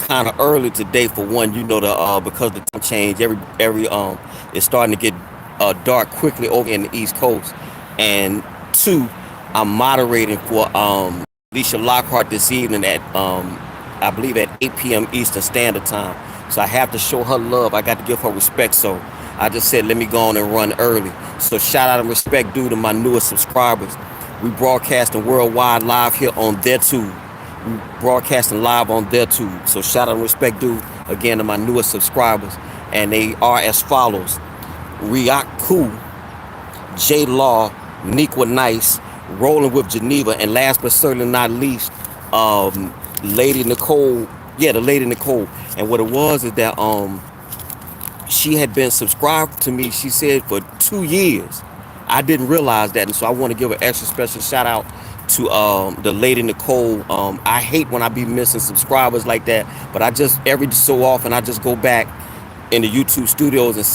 kind of early today for one, because the time change, every it's starting to get dark quickly over in the East Coast. And two, I'm moderating for Alicia Lockhart this evening at I believe at 8 p.m. Eastern Standard Time. So I have to show her love. I got to give her respect. So I just said, let me go on and run early. So shout out and respect due to my newest subscribers. We broadcasting worldwide live here on their tube. We broadcasting live on their tube. So shout out and respect due again to my newest subscribers. And they are as follows: Riaku, J Law, Niqua Nice, Rolling with Geneva, and last but certainly not least, Lady Nicole. Yeah, the Lady Nicole. And what it was is that she had been subscribed to me, she said, for 2 years. I didn't realize that, and so I want to give an extra special shout out to the Lady Nicole. I hate when I be missing subscribers like that, but I just every so often I just go back in the YouTube studios and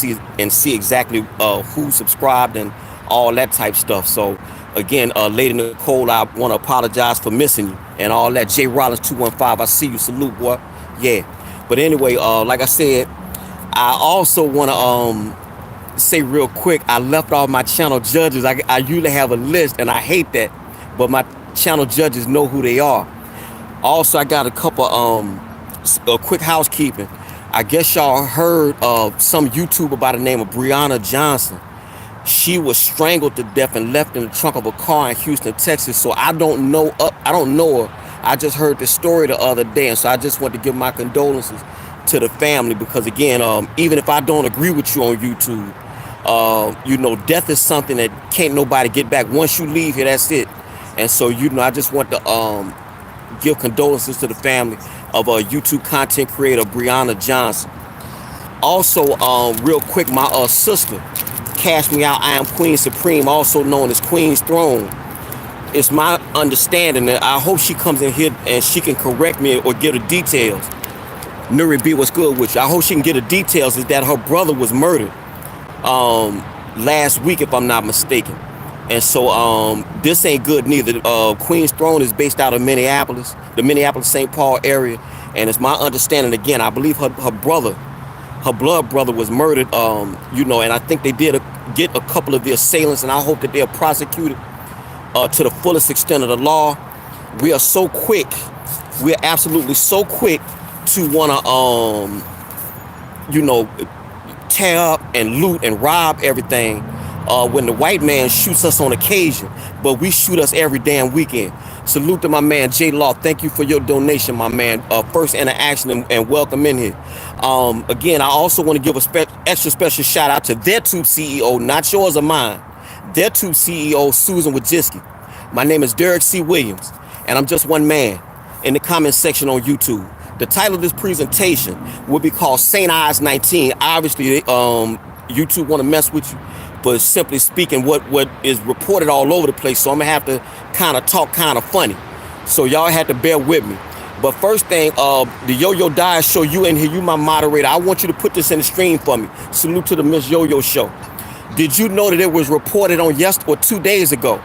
see exactly who subscribed and all that type stuff. So again, Lady Nicole, I want to apologize for missing you and all that. J Rollins 215, I see you. Salute, boy. Yeah. But anyway, like I said, I also want to say real quick, I left off my channel judges. I usually have a list, and I hate that, but my channel judges know who they are. Also, I got a couple quick housekeeping. I guess y'all heard of some YouTuber by the name of Breonna Johnson. She was strangled to death and left in the trunk of a car in Houston, Texas. So I don't know her. I just heard the story the other day, and so I just want to give my condolences to the family, because again, even if I don't agree with you on YouTube, death is something that can't nobody get back. Once you leave here, that's it. And so, I just want to give condolences to the family of a YouTube content creator, Breonna Johnson. Also, real quick, my sister, Cash Me Out, I Am Queen Supreme, also known as Queen's Throne. It's my understanding that I hope she comes in here and she can correct me or give the details. Nuri B, what's good with you? I hope she can get the details, is that her brother was murdered last week, if I'm not mistaken. And so this ain't good neither. Queen's Throne is based out of Minneapolis, the Minneapolis-St. Paul area. And it's my understanding, again, I believe her blood brother was murdered, and I think they did get a couple of the assailants, and I hope that they're prosecuted to the fullest extent of the law. We are absolutely so quick to want to, tear up and loot and rob everything when the white man shoots us on occasion, but we shoot us every damn weekend. Salute to my man J Law. Thank you for your donation, my man. First interaction and welcome in here. Again, I also want to give a extra special shout out to their tube CEO, not yours or mine. Their tube CEO, Susan Wojcicki. My name is DerrickCWilliams, and I'm just one man in the comment section on YouTube. The title of this presentation will be called St. Ides-19. Obviously, YouTube want to mess with you, but simply speaking, what is reported all over the place, so I'm going to have to kind of talk kind of funny. So y'all have to bear with me. But first thing, the Yo-Yo Diet Show, you in here, you my moderator. I want you to put this in the stream for me. Salute to the Miss Yo-Yo Show. Did you know that it was reported on 2 days ago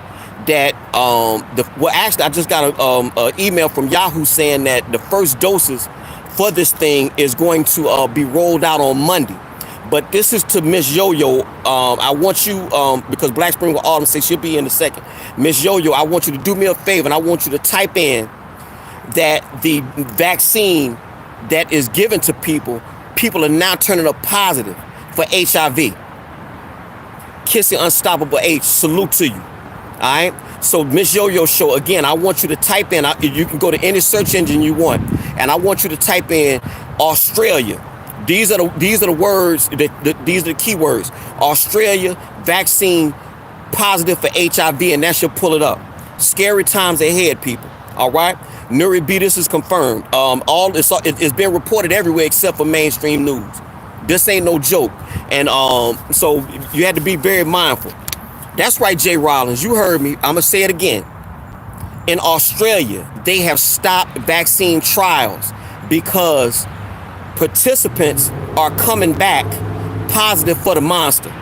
that actually I just got an email from Yahoo saying that the first doses for this thing is going to be rolled out on Monday. But this is to Miss Yo-Yo. I want you, because Black Spring will Autumn say she'll be in a second. Miss Yo-Yo, I want you to do me a favor, and I want you to type in that the vaccine that is given to people are now turning up positive for HIV. Kissing Unstoppable H, salute to you. All right. So Miss Yo-Yo Show, again, I want you to type in, you can go to any search engine you want, and I want you to type in Australia. These are the words, these are the keywords. Australia, vaccine, positive for HIV, and that should pull it up. Scary times ahead, people. All right. Nuri B, this is confirmed. It's been reported everywhere except for mainstream news. This ain't no joke. And so you had to be very mindful. That's right, J Rollins, you heard me. I'm gonna say it again. In Australia, they have stopped vaccine trials because participants are coming back positive for the monster.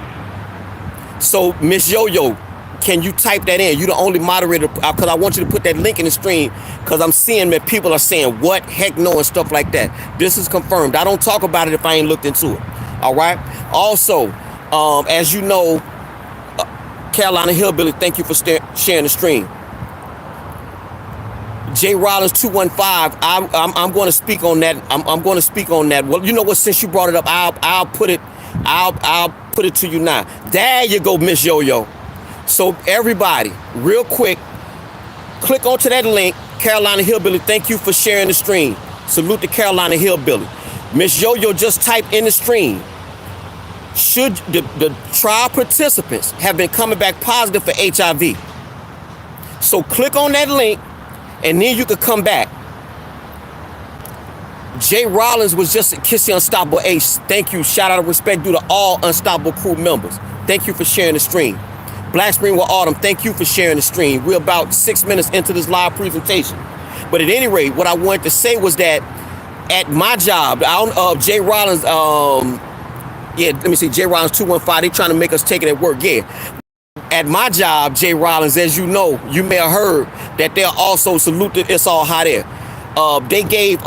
So Miss Yo-Yo, Can you type that in? You're the only moderator, because I want you to put that link in the stream, because I'm seeing that people are saying, what, heck no, and stuff like that. This is confirmed. I don't talk about it if I ain't looked into it. All right? Also, as you know, Carolina Hillbilly, thank you for sharing the stream. J Rollins 215. I'm going to speak on that. I'm going to speak on that. Well, you know what? Since you brought it up, I'll put it. I'll put it to you now. There you go, Miss Yo-Yo. So everybody, real quick, click onto that link. Carolina Hillbilly, thank you for sharing the stream. Salute to Carolina Hillbilly. Miss Yo-Yo just typed in the stream. Should the trial participants have been coming back positive for HIV? So click on that link, and then you could come back. Jay Rollins was just a Kissy Unstoppable Ace. Thank you. Shout out of respect due to all Unstoppable crew members. Thank you for sharing the stream. Black Spring with Autumn, thank you for sharing the stream. We're about 6 minutes into this live presentation. But at any rate, what I wanted to say was that at my job, Jay Rollins, let me see, Jay Rollins 215, they trying to make us take it at work. Yeah. At my job, Jay Rollins, as you know, you may have heard that they're also saluted. It's all hot air. They gave,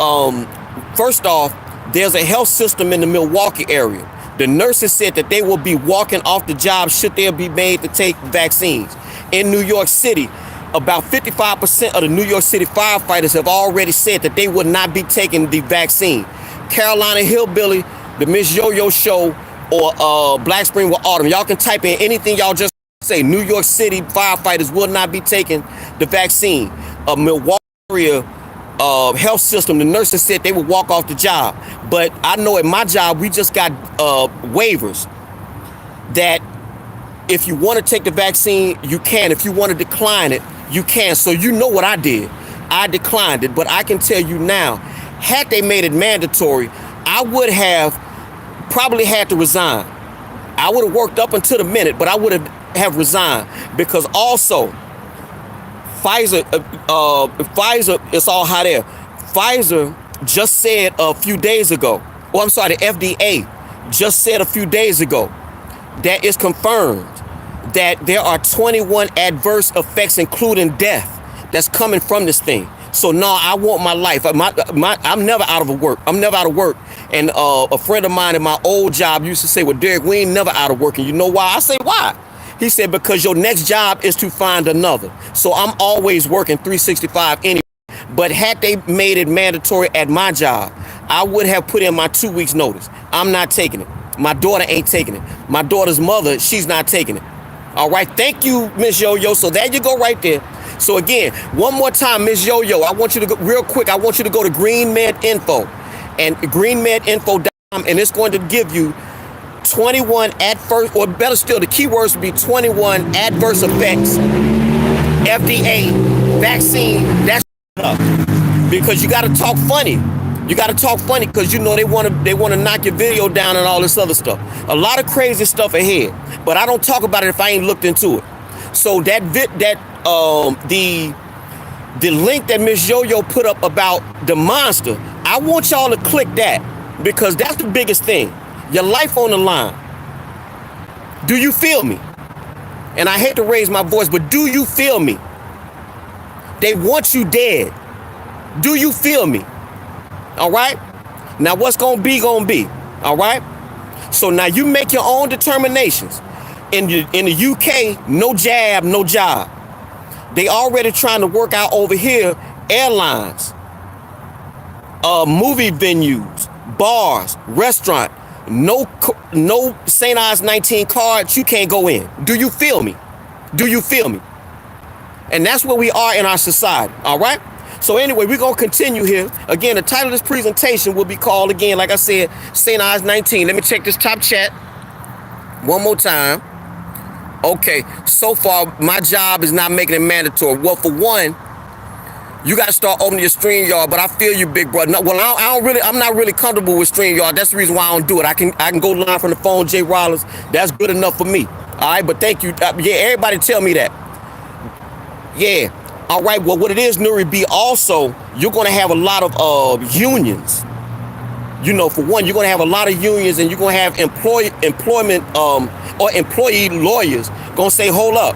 first off, there's a health system in the Milwaukee area. The nurses said that they will be walking off the job should they be made to take vaccines. In New York City, about 55% of the New York City firefighters have already said that they would not be taking the vaccine. Carolina Hillbilly, the Miss Yo-Yo Show, or Black Spring with Autumn. Y'all can type in anything y'all just say. New York City firefighters will not be taking the vaccine. Milwaukee area health system, the nurses said they would walk off the job. But I know at my job, we just got waivers that if you want to take the vaccine, you can. If you want to decline it, you can. So you know what I did. I declined it. But I can tell you now, had they made it mandatory, I would have probably had to resign. I would have worked up until the minute, but I would have resigned, because also Pfizer, it's all hot air. Pfizer just said a few days ago, the FDA just said a few days ago that it's confirmed that there are 21 adverse effects, including death, that's coming from this thing. So no, I want my life. I'm never out of work. I'm never out of work. And a friend of mine at my old job used to say, well, Derrick, we ain't never out of work. And you know why? I say, why? He said, because your next job is to find another. So I'm always working 365 anyway. But had they made it mandatory at my job, I would have put in my 2 weeks notice. I'm not taking it. My daughter ain't taking it. My daughter's mother, she's not taking it. All right. Thank you, Miss Yo-Yo. So there you go right there. So again, one more time, Miss Yo-Yo, I want you to go real quick. I want you to go to Green Med Info and greenmedinfo.com, and it's going to give you 21 adverse, or better still, the keywords would be 21 adverse effects, FDA, vaccine, that's up. Because you got to talk funny. You got to talk funny, because you know they want to knock your video down and all this other stuff. A lot of crazy stuff ahead, but I don't talk about it if I ain't looked into it. So the link that Miss Yo-Yo put up about the monster, I want y'all to click that, because that's the biggest thing. Your life on the line. Do you feel me? And I hate to raise my voice, but do you feel me? They want you dead. Do you feel me? All right? Now what's gonna be, all right? So now you make your own determinations. In the UK, no jab, no job. They already trying to work out over here airlines, movie venues, bars, restaurant. No St. Ides-19 cards, you can't go in. Do you feel me? Do you feel me? And that's where we are in our society, all right? So anyway, we're going to continue here. Again, the title of this presentation will be called, again, like I said, St. Ides-19. Let me check this top chat one more time. Okay, so far, my job is not making it mandatory. Well, for one, you got to start opening your StreamYard, but I feel you, big brother. No, well, I'm not really comfortable with StreamYard. That's the reason why I don't do it. I can go live from the phone, Jay Rollins. That's good enough for me. All right, but thank you. Yeah, everybody tell me that. Yeah. All right, well, what it is, Nuri B, also, you're going to have a lot of unions. You know, for one, you're going to have a lot of unions, and you're going to have employment or employee lawyers going to say, hold up.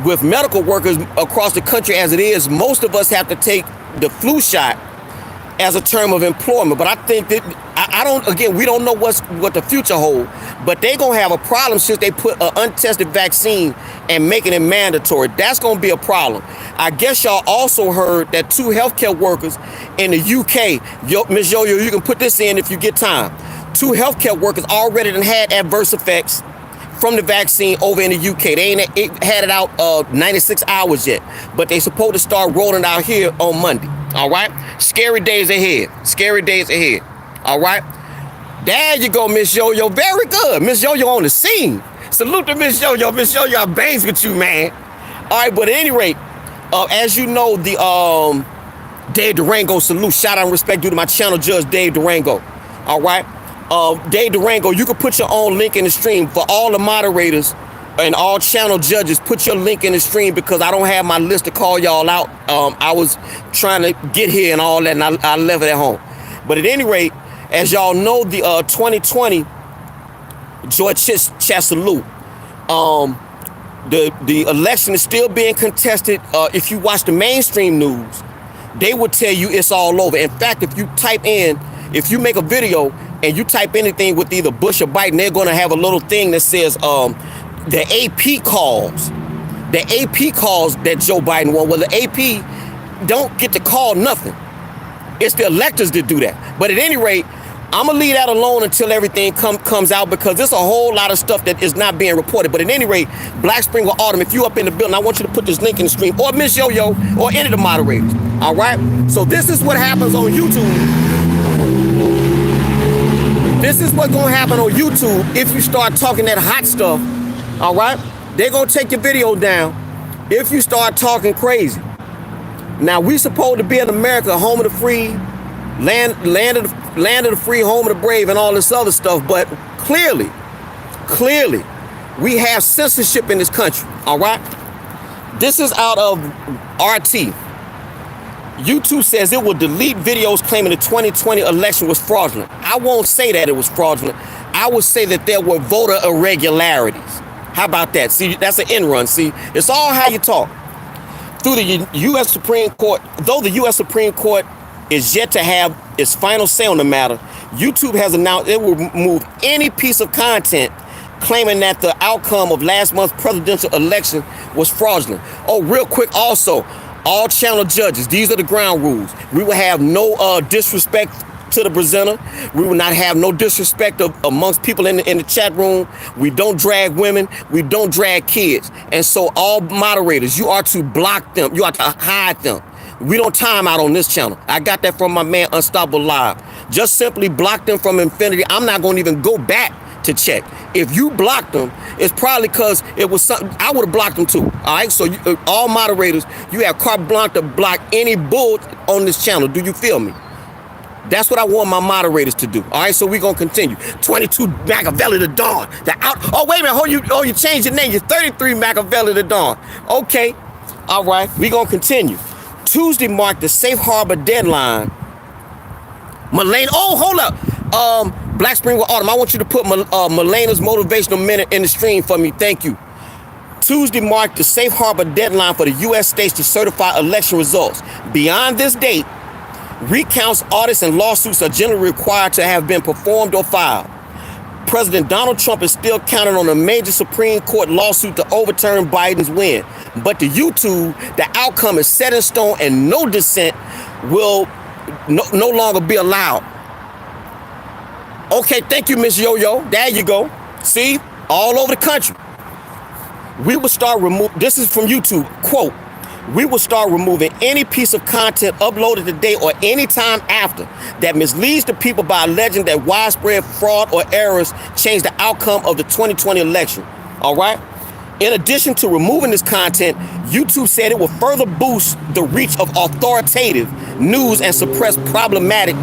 with medical workers across the country as it is, most of us have to take the flu shot as a term of employment. But I think that we don't know what the future holds, but they're going to have a problem since they put an untested vaccine and making it mandatory. That's going to be a problem. I guess y'all also heard that 2 healthcare workers in the UK, Ms. Yo-Yo, you can put this in if you get time. 2 healthcare workers already done had adverse effects from the vaccine over in the UK. They ain't had it out 96 hours yet, but they supposed to start rolling it out here on Monday. All right? Scary days ahead. Scary days ahead. All right? There you go, Miss Yo-Yo. Very good. Miss Yo-Yo on the scene. Salute to Miss Yo-Yo. Miss Yo-Yo, I bangs with you, man. All right, but at any rate, as you know, the Dave Durango salute. Shout out and respect due to my channel judge, Dave Durango. All right? Dave Durango, you can put your own link in the stream. For all the moderators and all channel judges, put your link in the stream because I don't have my list to call y'all out. I was trying to get here and all that, and I left it at home. But at any rate, as y'all know, the 2020 George Chat salute. The election is still being contested. If you watch the mainstream news, they will tell you it's all over. In fact, if you make a video and you type anything with either Bush or Biden, they're going to have a little thing that says the AP calls. The AP calls that Joe Biden won. Well, the AP don't get to call nothing. It's the electors that do that. But at any rate, I'm going to leave that alone until everything comes out because there's a whole lot of stuff that is not being reported. But at any rate, Black Spring or Autumn, if you up in the building, I want you to put this link in the stream, or Miss Yo-Yo, or any of the moderators. All right? So this is what happens on YouTube. This is what's going to happen on YouTube if you start talking that hot stuff. All right? They're going to take your video down if you start talking crazy. Now, we supposed to be in America, home of the free, land of the free, home of the brave, and all this other stuff. But clearly, we have censorship in this country. All right? This is out of RT. YouTube says it will delete videos claiming the 2020 election was fraudulent. I won't say that it was fraudulent. I would say that there were voter irregularities. How about that? See, that's an end run. See, it's all how you talk. Through the U.S. Supreme Court, though the U.S. Supreme Court is yet to have its final say on the matter, YouTube has announced it will remove any piece of content claiming that the outcome of last month's presidential election was fraudulent. Oh, real quick also, all channel judges, these are the ground rules. We will have no disrespect to the presenter. We will not have no disrespect amongst people in the chat room. We don't drag women. We don't drag kids. And so all moderators, you are to block them. You are to hide them. We don't time out on this channel. I got that from my man Unstoppable Live. Just simply block them from infinity. I'm not going to even go back to check. If you blocked them, it's probably because it was something I would have blocked them too. All right, so all moderators, you have carte blanche to block any bull on this channel. Do you feel me? That's what I want my moderators to do. All right, so we're gonna continue. 22 Machiavelli the Dawn. Oh, wait a minute. You changed your name. You're 33 Machiavelli the Dawn. Okay. All right, we're gonna continue. Tuesday marked the safe harbor deadline. Melena, hold up. Black Spring with Autumn, I want you to put Melena's motivational minute in the stream for me. Thank you. Tuesday marked the safe harbor deadline for the U.S. states to certify election results. Beyond this date, recounts, audits, and lawsuits are generally required to have been performed or filed. President Donald Trump is still counting on a major Supreme Court lawsuit to overturn Biden's win. But to YouTube, the outcome is set in stone and no dissent will no longer be allowed. Okay, thank you, Miss Yo-Yo. There you go. See, all over the country. We will start this is from YouTube, quote, we will start removing any piece of content uploaded today or any time after that misleads the people by alleging that widespread fraud or errors change the outcome of the 2020 election. All right. In addition to removing this content, YouTube said it will further boost the reach of authoritative news and suppress problematic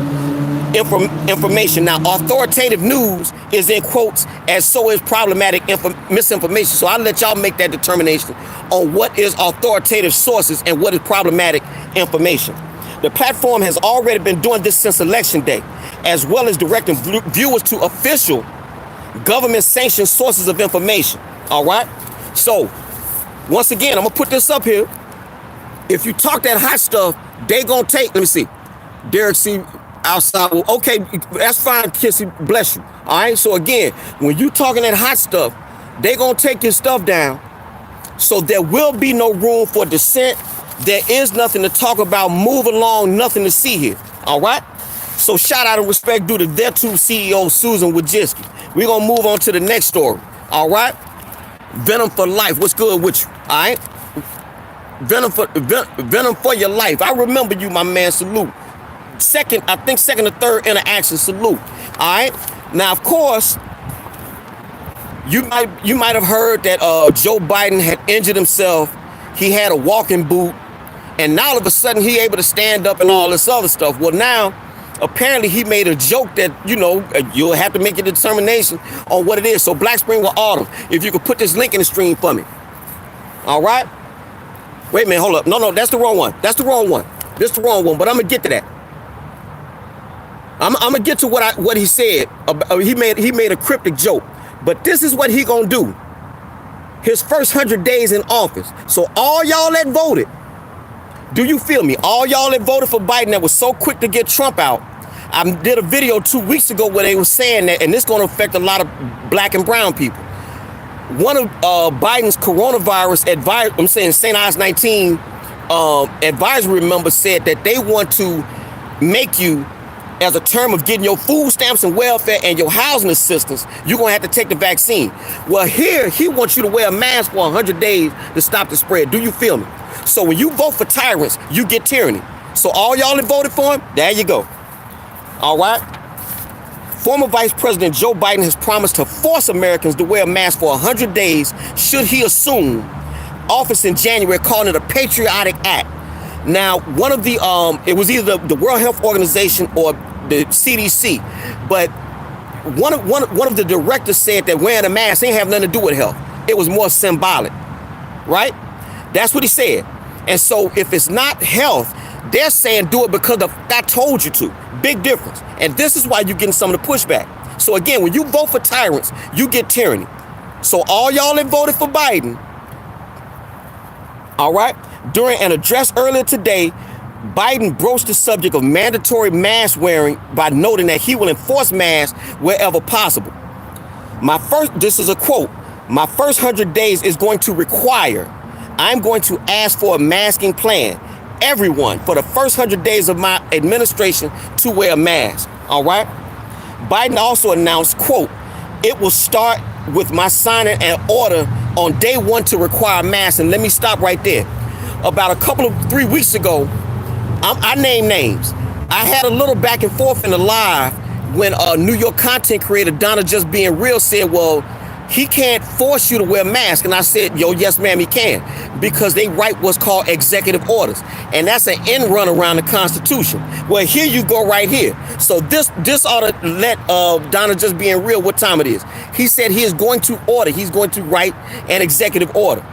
information. Now, authoritative news is in quotes, as so is problematic misinformation. So I'll let y'all make that determination on what is authoritative sources and what is problematic information. The platform has already been doing this since Election Day, as well as directing viewers to official government-sanctioned sources of information. All right? So Once again, I'm gonna put this up here. If you talk that hot stuff, they gonna take, let me see. Derrick C outside. Well, okay, that's fine, Kissy, bless you. All right, so again, when you talking that hot stuff, they gonna take your stuff down. So there will be no room for dissent. There is nothing to talk about. Move along, nothing to see here. All right. So shout out and respect due to their two CEO, Susan Wojcicki. We're gonna move on to the next story. All right. Venom for life. What's good with you? All right. Venom for your life. I remember you, my man. Salute. Second or third interaction. Salute. All right. Now, of course, you might have heard that Joe Biden had injured himself. He had a walking boot, and now all of a sudden he able to stand up and all this other stuff. Well, now apparently he made a joke that, you know, you'll have to make a determination on what it is. So Black Spring with Autumn, if you could put this link in the stream for me. All right. Wait a minute, hold up. No, that's the wrong one. That's the wrong one. This the wrong one, but I'm gonna get to that. I'm gonna get to what he said. He made a cryptic joke, but this is what he gonna do. His first 100 days in office. So all y'all that voted, do you feel me? All y'all that voted for Biden that was so quick to get Trump out. I did a video 2 weeks ago where they were saying that, and this gonna affect a lot of black and brown people. One of Biden's coronavirus advice, I'm saying St. Ides-19 advisory members said that they want to make you, as a term of getting your food stamps and welfare and your housing assistance, you're going to have to take the vaccine. Well, here, he wants you to wear a mask for 100 days to stop the spread. Do you feel me? So when you vote for tyrants, you get tyranny. So all y'all that voted for him, there you go. All right? Former Vice President Joe Biden has promised to force Americans to wear a mask for 100 days should he assume office in January, calling it a patriotic act. Now, one of the, it was either the World Health Organization or the CDC, but one of the directors said that wearing a mask ain't have nothing to do with health. It was more symbolic, right? That's what he said. And so if it's not health, they're saying do it because I told you to. Big difference. And this is why you're getting some of the pushback. So again, when you vote for tyrants, you get tyranny. So all y'all that voted for Biden, all right, during an address earlier today, Biden broached the subject of mandatory mask wearing by noting that he will enforce masks wherever possible. This is a quote, my first 100 days is going to require, I'm going to ask for a masking plan, everyone for the first 100 days of my administration to wear a mask, all right? Biden also announced, quote, it will start with my signing an order on day one to require masks. And let me stop right there. About 3 weeks ago, I named names. I had a little back and forth in the live when New York content creator Donna Just Being Real said, well, he can't force you to wear a mask. And I said, yo, yes, ma'am, he can. Because they write what's called executive orders. And that's an end run around the Constitution. Well, here you go right here. So this ought to let Donna Just Being Real what time it is. He said he is going to order. He's going to write an executive order.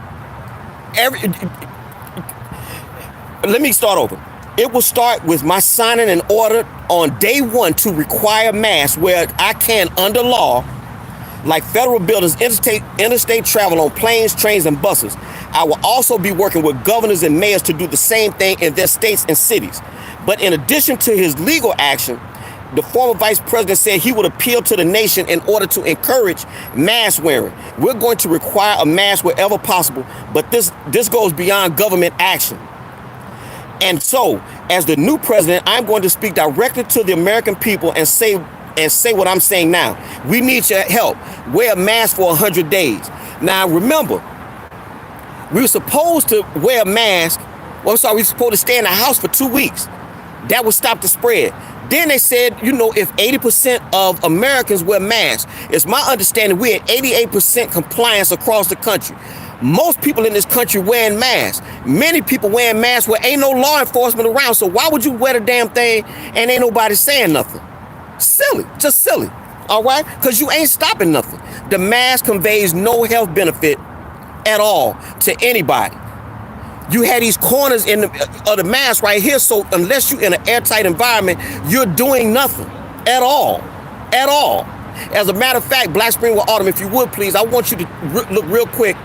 Let me start over. It will start with my signing an order on day one to require masks where I can under law, like federal buildings, interstate travel on planes, trains, and buses. I will also be working with governors and mayors to do the same thing in their states and cities. But in addition to his legal action, the former vice president said he would appeal to the nation in order to encourage mask wearing. We're going to require a mask wherever possible, but this goes beyond government action. And so, as the new president, I'm going to speak directly to the American people and say what I'm saying now. We need your help. Wear a mask for 100 days. Now, remember, we were supposed to wear a mask. We were supposed to stay in the house for 2 weeks. That would stop the spread. Then they said, you know, if 80% of Americans wear masks, it's my understanding we're at 88% compliance across the country. Most people in this country wearing masks. Many people wearing masks where ain't no law enforcement around. So why would you wear the damn thing and ain't nobody saying nothing? Silly, just silly. All right? Because you ain't stopping nothing. The mask conveys no health benefit at all to anybody. You had these corners of the mask right here. So unless you're in an airtight environment, you're doing nothing at all. At all. As a matter of fact, Black Spring with Autumn, if you would please, I want you to look real quick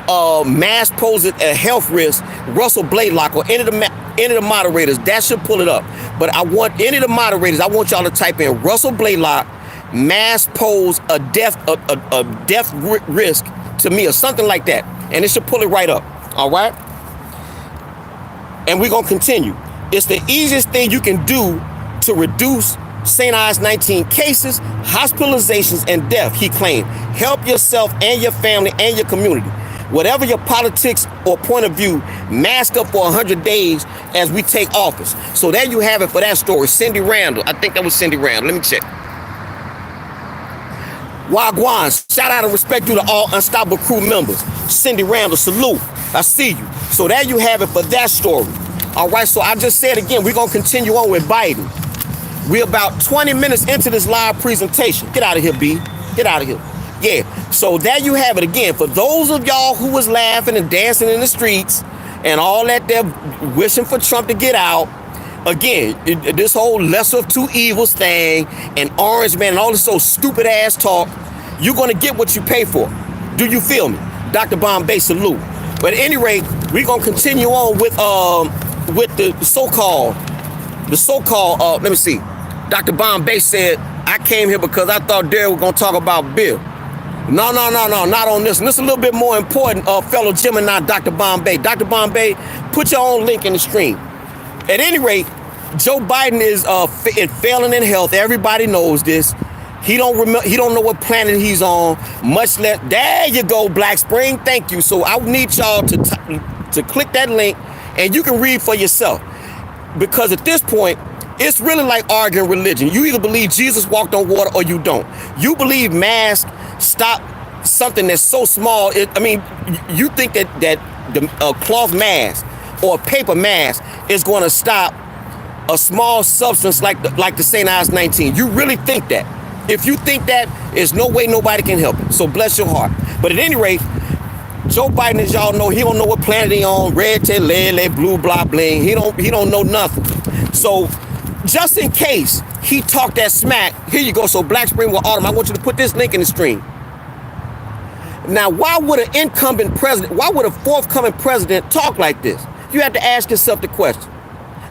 mass poses a health risk, Russell Blaylock, or any of the moderators, that should pull it up. But I want any of the moderators, I want y'all to type in Russell Blaylock, mass pose a death risk to me, or something like that, and it should pull it right up. All right, and we're gonna continue. It's the easiest thing you can do to reduce St. Ides-19 cases, hospitalizations, and death, he claimed. Help yourself and your family and your community. Whatever your politics or point of view, mask up for 100 days as we take office. So there you have it for that story. Cindy Randall. I think that was Cindy Randall. Let me check. Wagwan. Shout out and respect you to all Unstoppable crew members. Cindy Randall, salute. I see you. So there you have it for that story. All right, so I just said again, we're going to continue on with Biden. We're about 20 minutes into this live presentation. Get out of here, B. Get out of here. Yeah, so there you have it again. For those of y'all who was laughing and dancing in the streets and all that, they're wishing for Trump to get out. Again, this whole lesser of two evils thing and Orange Man and all this so stupid ass talk, you're going to get what you pay for. Do you feel me? Dr. Bombay, salute. But at any rate, we're going to continue on with the so-called, let me see. Dr. Bombay said, I came here because I thought Derrick was going to talk about Bill. No, not on this. And this is a little bit more important, fellow Gemini, Dr. Bombay. Dr. Bombay, put your own link in the stream. At any rate, Joe Biden is failing in health. Everybody knows this. He don't know what planet he's on, much less. There you go, Black Spring. Thank you. So I need y'all to click that link and you can read for yourself. Because at this point, it's really like arguing religion. You either believe Jesus walked on water or you don't. You believe masks stop something that's so small. You think that the cloth mask or a paper mask is going to stop a small substance like the St. Ides-19. You really think that? If you think that, there's no way nobody can help it. So bless your heart. But at any rate, Joe Biden, as y'all know, he don't know what planet he on. Red, tail, lead, blue, blah, bling. He don't know nothing. So just in case he talked that smack, here you go. So Black Spring with Autumn, I want you to put this link in the stream. Now, why would a forthcoming president talk like this? You have to ask yourself the question.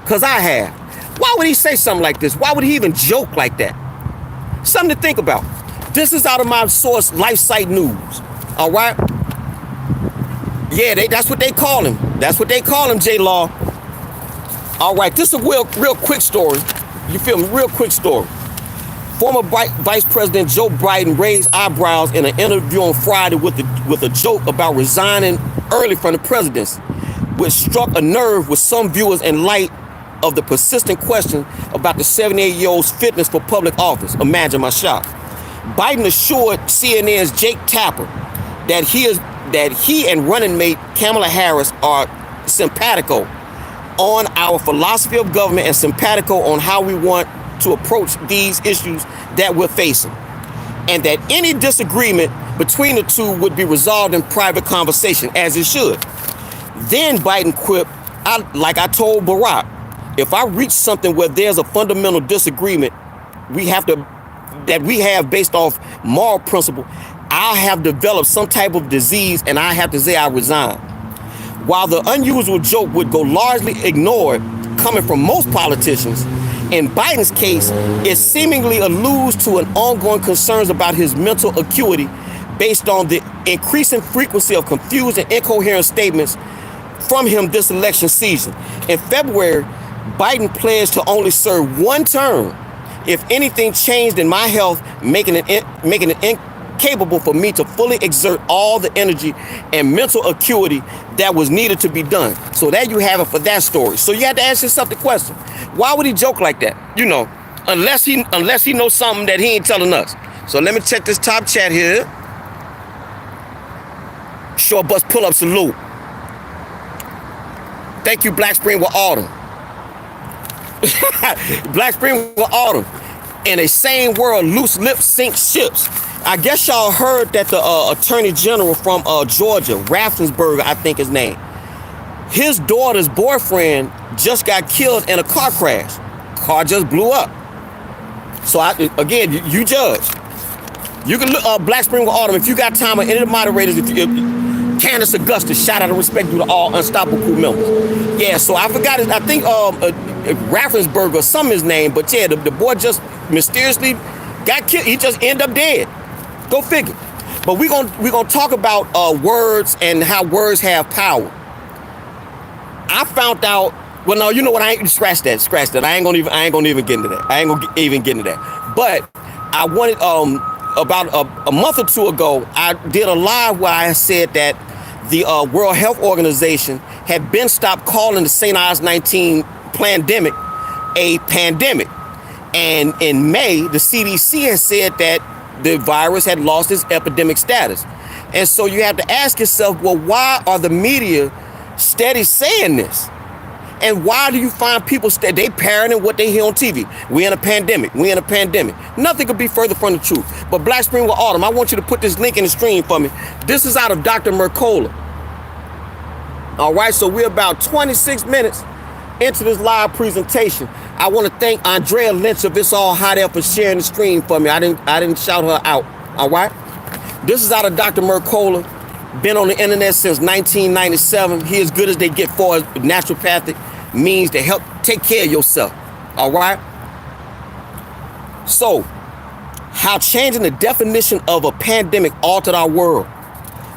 Because I have. Why would he say something like this? Why would he even joke like that? Something to think about. This is out of my source, LifeSite News. All right? Yeah, that's what they call him. That's what they call him, J-Law. All right, this is a real quick story. You feel me? Real quick story. Former Vice President Joe Biden raised eyebrows in an interview on Friday with a joke about resigning early from the presidency, which struck a nerve with some viewers in light of the persistent question about the 78-year-old's fitness for public office. Imagine my shock. Biden assured CNN's Jake Tapper that he and running mate Kamala Harris are simpatico on our philosophy of government and simpatico on how we want to approach these issues that we're facing, and that any disagreement between the two would be resolved in private conversation, as it should. Then Biden quipped, like I told Barack, if I reach something where there's a fundamental disagreement we have based off moral principle, I'll have developed some type of disease and I have to say I resign. While the unusual joke would go largely ignored coming from most politicians, in Biden's case, it seemingly alludes to an ongoing concerns about his mental acuity based on the increasing frequency of confused and incoherent statements from him this election season. In February, Biden pledged to only serve one term if anything changed in my health, making it incapable for me to fully exert all the energy and mental acuity that was needed to be done. So there you have it for that story. So you have to ask yourself the question, why would he joke like that? You know, unless he knows something that he ain't telling us. So let me check this top chat here. Short bus pull up salute. Thank you, Black Spring with Autumn. Black Spring with Autumn. In a sane world, loose lips sink ships. I guess y'all heard that the Attorney General from Georgia, Raffensperger, I think his name, his daughter's boyfriend just got killed in a car crash. Car just blew up. So again, you judge. You can look Black Spring with Autumn if you got time, or any of the moderators. Candace Augustus, shout out and respect to all Unstoppable crew members. Yeah, so I forgot it. I think Raffensberger or some his name, but yeah, the boy just mysteriously got killed. He just ended up dead. Go figure. But we're gonna talk about words and how words have power. I found out. Well, no, you know what? I ain't scratch that. I ain't gonna even get into that. But I wanted about a month or two ago, I did a live where I said that the World Health Organization had been stopped calling the St. Ides-19 pandemic a pandemic, and in May, the CDC has said that the virus had lost its epidemic status, and so you have to ask yourself, well, why are the media steady saying this? And why do you find people they parroting what they hear on TV? We in a pandemic. We in a pandemic. Nothing could be further from the truth. But Black Spring with Autumn, I want you to put this link in the stream for me. This is out of Dr. Mercola. All right, so we're about 26 minutes into this live presentation. I want to thank Andrea Lynch of It's All Hot Air for sharing the stream for me. I didn't shout her out. All right. This is out of Dr. Mercola. Been on the internet since 1997. He as good as they get for naturopathic means to help take care of yourself. All right. So, how changing the definition of a pandemic altered our world.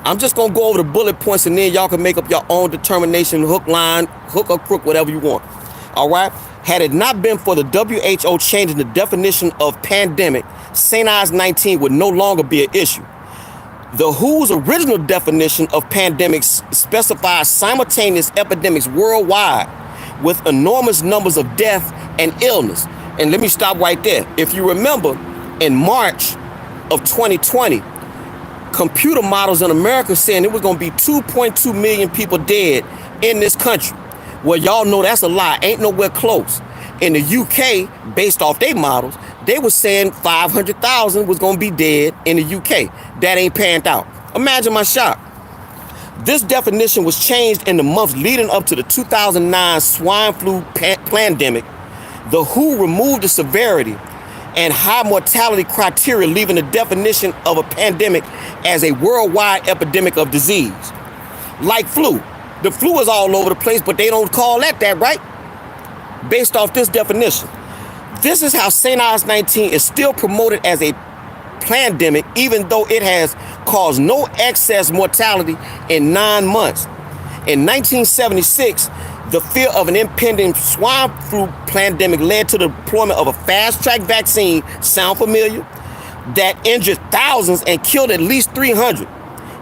I'm just gonna go over the bullet points, and then y'all can make up your own determination, hook, line, hook or crook, whatever you want. All right. Had it not been for the WHO changing the definition of pandemic, St. Ides-19 would no longer be an issue. The WHO's original definition of pandemics specifies simultaneous epidemics worldwide with enormous numbers of death and illness. And let me stop right there. If you remember, in March of 2020, computer models in America saying it was going to be 2.2 million people dead in this country. Well, y'all know that's a lie. Ain't nowhere close. In the UK, based off their models, they were saying 500,000 was going to be dead in the UK. That ain't panned out. Imagine my shock. This definition was changed in the months leading up to the 2009 swine flu pandemic. The WHO removed the severity and high mortality criteria, leaving the definition of a pandemic as a worldwide epidemic of disease. Like flu. The flu is all over the place, but they don't call that, right? Based off this definition. This is how St. Ides-19 is still promoted as a pandemic, even though it has caused no excess mortality in 9 months. In 1976, the fear of an impending swine flu pandemic led to the deployment of a fast-track vaccine, sound familiar, that injured thousands and killed at least 300.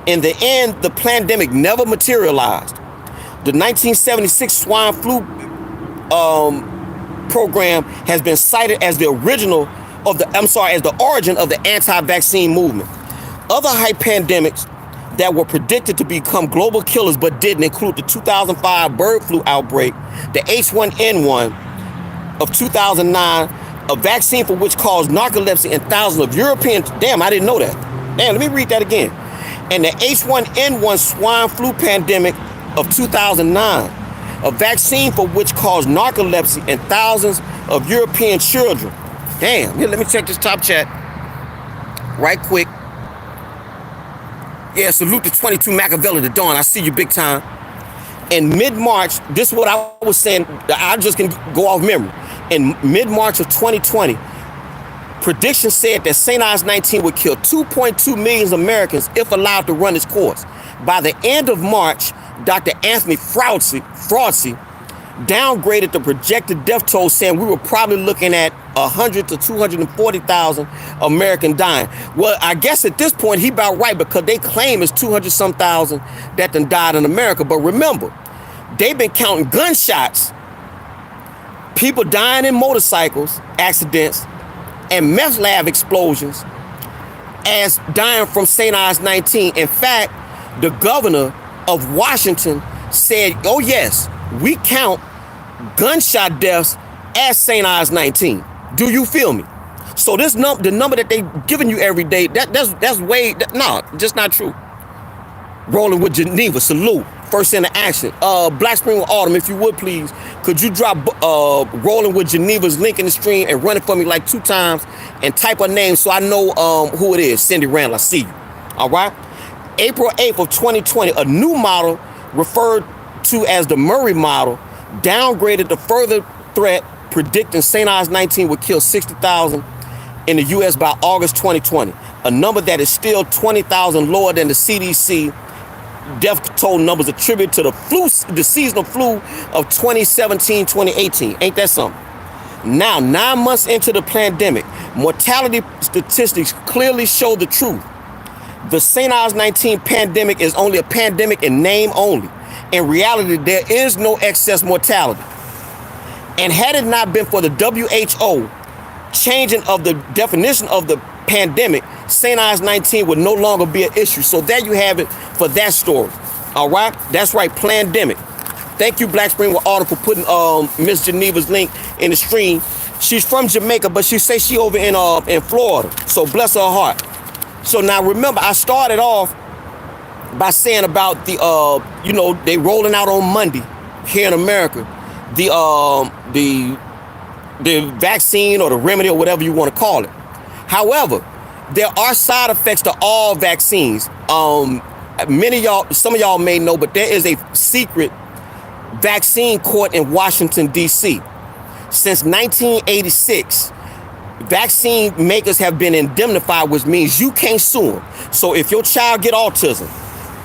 In the end, the pandemic never materialized. The 1976 swine flu program has been cited as the origin of the anti-vaccine movement. Other hype pandemics that were predicted to become global killers but didn't include the 2005 bird flu outbreak, the H1N1 of 2009, a vaccine for which caused narcolepsy in thousands of Europeans. Damn, I didn't know that. Damn, let me read that again. And the H1N1 swine flu pandemic of 2009, a vaccine for which caused narcolepsy in thousands of European children. Damn, here, let me check this top chat right quick. Yeah, salute to 22 Machiavelli to Dawn. I see you big time. In mid-March, this is what I was saying. I just can go off memory. In mid-March of 2020, predictions said that St. Ides-19 would kill 2.2 million Americans if allowed to run its course. By the end of March, Dr. Anthony Fauci downgraded the projected death toll, saying we were probably looking at 100 to 240,000 American dying. Well, I guess at this point he about right, because they claim it's 200-some thousand that done died in America. But remember, they've been counting gunshots, people dying in motorcycles accidents, and meth lab explosions as dying from St. Ides-19. In fact, the governor of Washington said, oh yes, we count gunshot deaths as St. Ides-19. Do you feel me? So this the number that they giving you every day, that's way, just not true. Rolling with Geneva, salute. First into action. Black Spring with Autumn, if you would please, could you drop Rolling with Geneva's link in the stream and run it for me like 2 times and type her name so I know who it is. Cindy Randall, I see you. All right. April 8th of 2020, a new model referred to as the LBRY model downgraded the further threat, predicting St. Ides-19 would kill 60,000 in the U.S. by August 2020, a number that is still 20,000 lower than the CDC death toll numbers attributed to the seasonal flu of 2017-2018. Ain't that something? Now, 9 months into the pandemic, mortality statistics clearly show the truth. The St. Ides-19 pandemic is only a pandemic in name only. In reality, there is no excess mortality. And had it not been for the WHO changing of the definition of the pandemic, St. Ides-19 would no longer be an issue. So there you have it for that story. All right? That's right, pandemic. Thank you, Black Spring with Autumn, for putting Miss Geneva's link in the stream. She's from Jamaica, but she says she over in Florida. So bless her heart. So now remember, I started off by saying about the they rolling out on Monday here in America the vaccine or the remedy or whatever you want to call it. However, there are side effects to all vaccines. Some of y'all may know, but there is a secret vaccine court in Washington, D.C. Since 1986, vaccine makers have been indemnified, which means you can't sue them. So if your child get autism,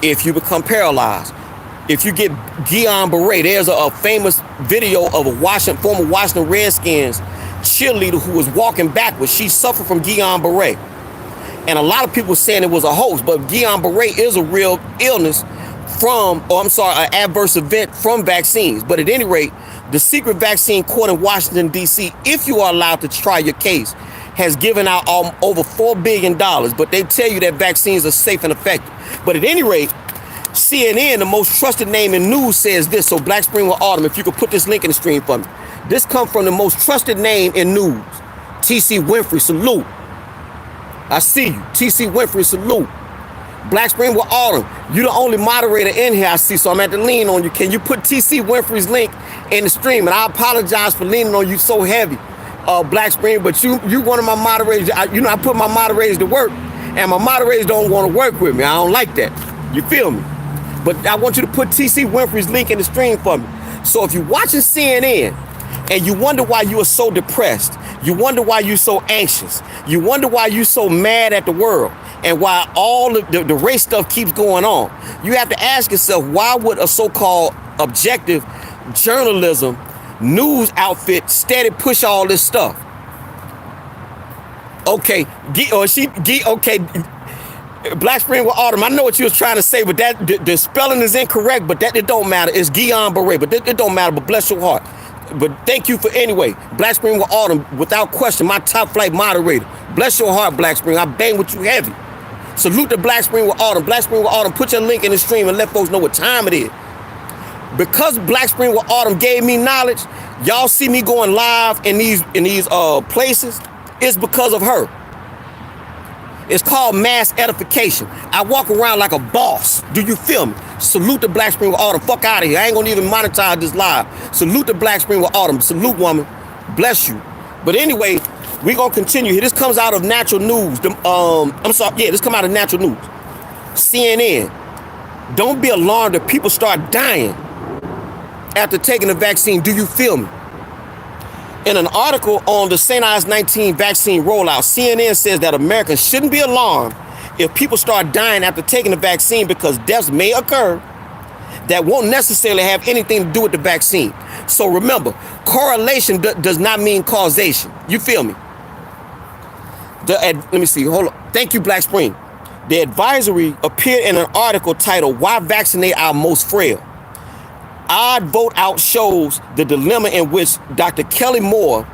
if you become paralyzed, if you get Guillain-Barré, there's a famous video of a former Washington Redskins cheerleader who was walking backwards. She suffered from Guillain-Barré. And a lot of people saying it was a hoax, but Guillain-Barré is a real illness an adverse event from vaccines. But at any rate, the secret vaccine court in Washington, D.C., if you are allowed to try your case, has given out over $4 billion. But they tell you that vaccines are safe and effective. But at any rate, CNN, the most trusted name in news, says this. So Black Spring with Autumn, if you could put this link in the stream for me. This comes from the most trusted name in news. T.C. Winfrey, salute. I see you. T.C. Winfrey, salute. Black Spring with Autumn, you the only moderator in here I see, so I'm at to lean on you. Can you put T.C. Winfrey's link in the stream? And I apologize for leaning on you so heavy, Black Spring, but you one of my moderators. I put my moderators to work, and my moderators don't want to work with me. I don't like that. You feel me? But I want you to put T.C. Winfrey's link in the stream for me. So if you're watching CNN and you wonder why you are so depressed, you wonder why you're so anxious, you wonder why you're so mad at the world, and why all of the race stuff keeps going on, you have to ask yourself, why would a so-called objective journalism news outfit steady push all this stuff? Okay, Black Spring with Autumn, I know what you was trying to say, but that the spelling is incorrect, but that it don't matter. It's Guillain-Barré, but it don't matter, but bless your heart. But thank you for anyway. Black Spring with Autumn, without question, my top flight moderator. Bless your heart, Black Spring. I bang with you heavy. Salute to Black Spring with Autumn. Black Spring with Autumn, put your link in the stream and let folks know what time it is. Because Black Spring with Autumn gave me knowledge, y'all see me going live in these places, it's because of her. It's called mass edification. I walk around like a boss. Do you feel me? Salute to Black Spring with Autumn. Fuck out of here. I ain't gonna even monetize this live. Salute to Black Spring with Autumn. Salute, woman. Bless you. But anyway, we gonna continue here. This comes out of Natural News. This come out of Natural News. CNN. Don't be alarmed if people start dying after taking the vaccine. Do you feel me? In an article on the St. Ides-19 vaccine rollout, CNN says that Americans shouldn't be alarmed if people start dying after taking the vaccine, because deaths may occur that won't necessarily have anything to do with the vaccine. So remember, correlation does not mean causation. You feel me? Let me see. Hold on. Thank you, Black Spring. The advisory appeared in an article titled "Why Vaccinate Our Most Frail?" Odd vote out shows the dilemma in which Dr. Kelly Moore,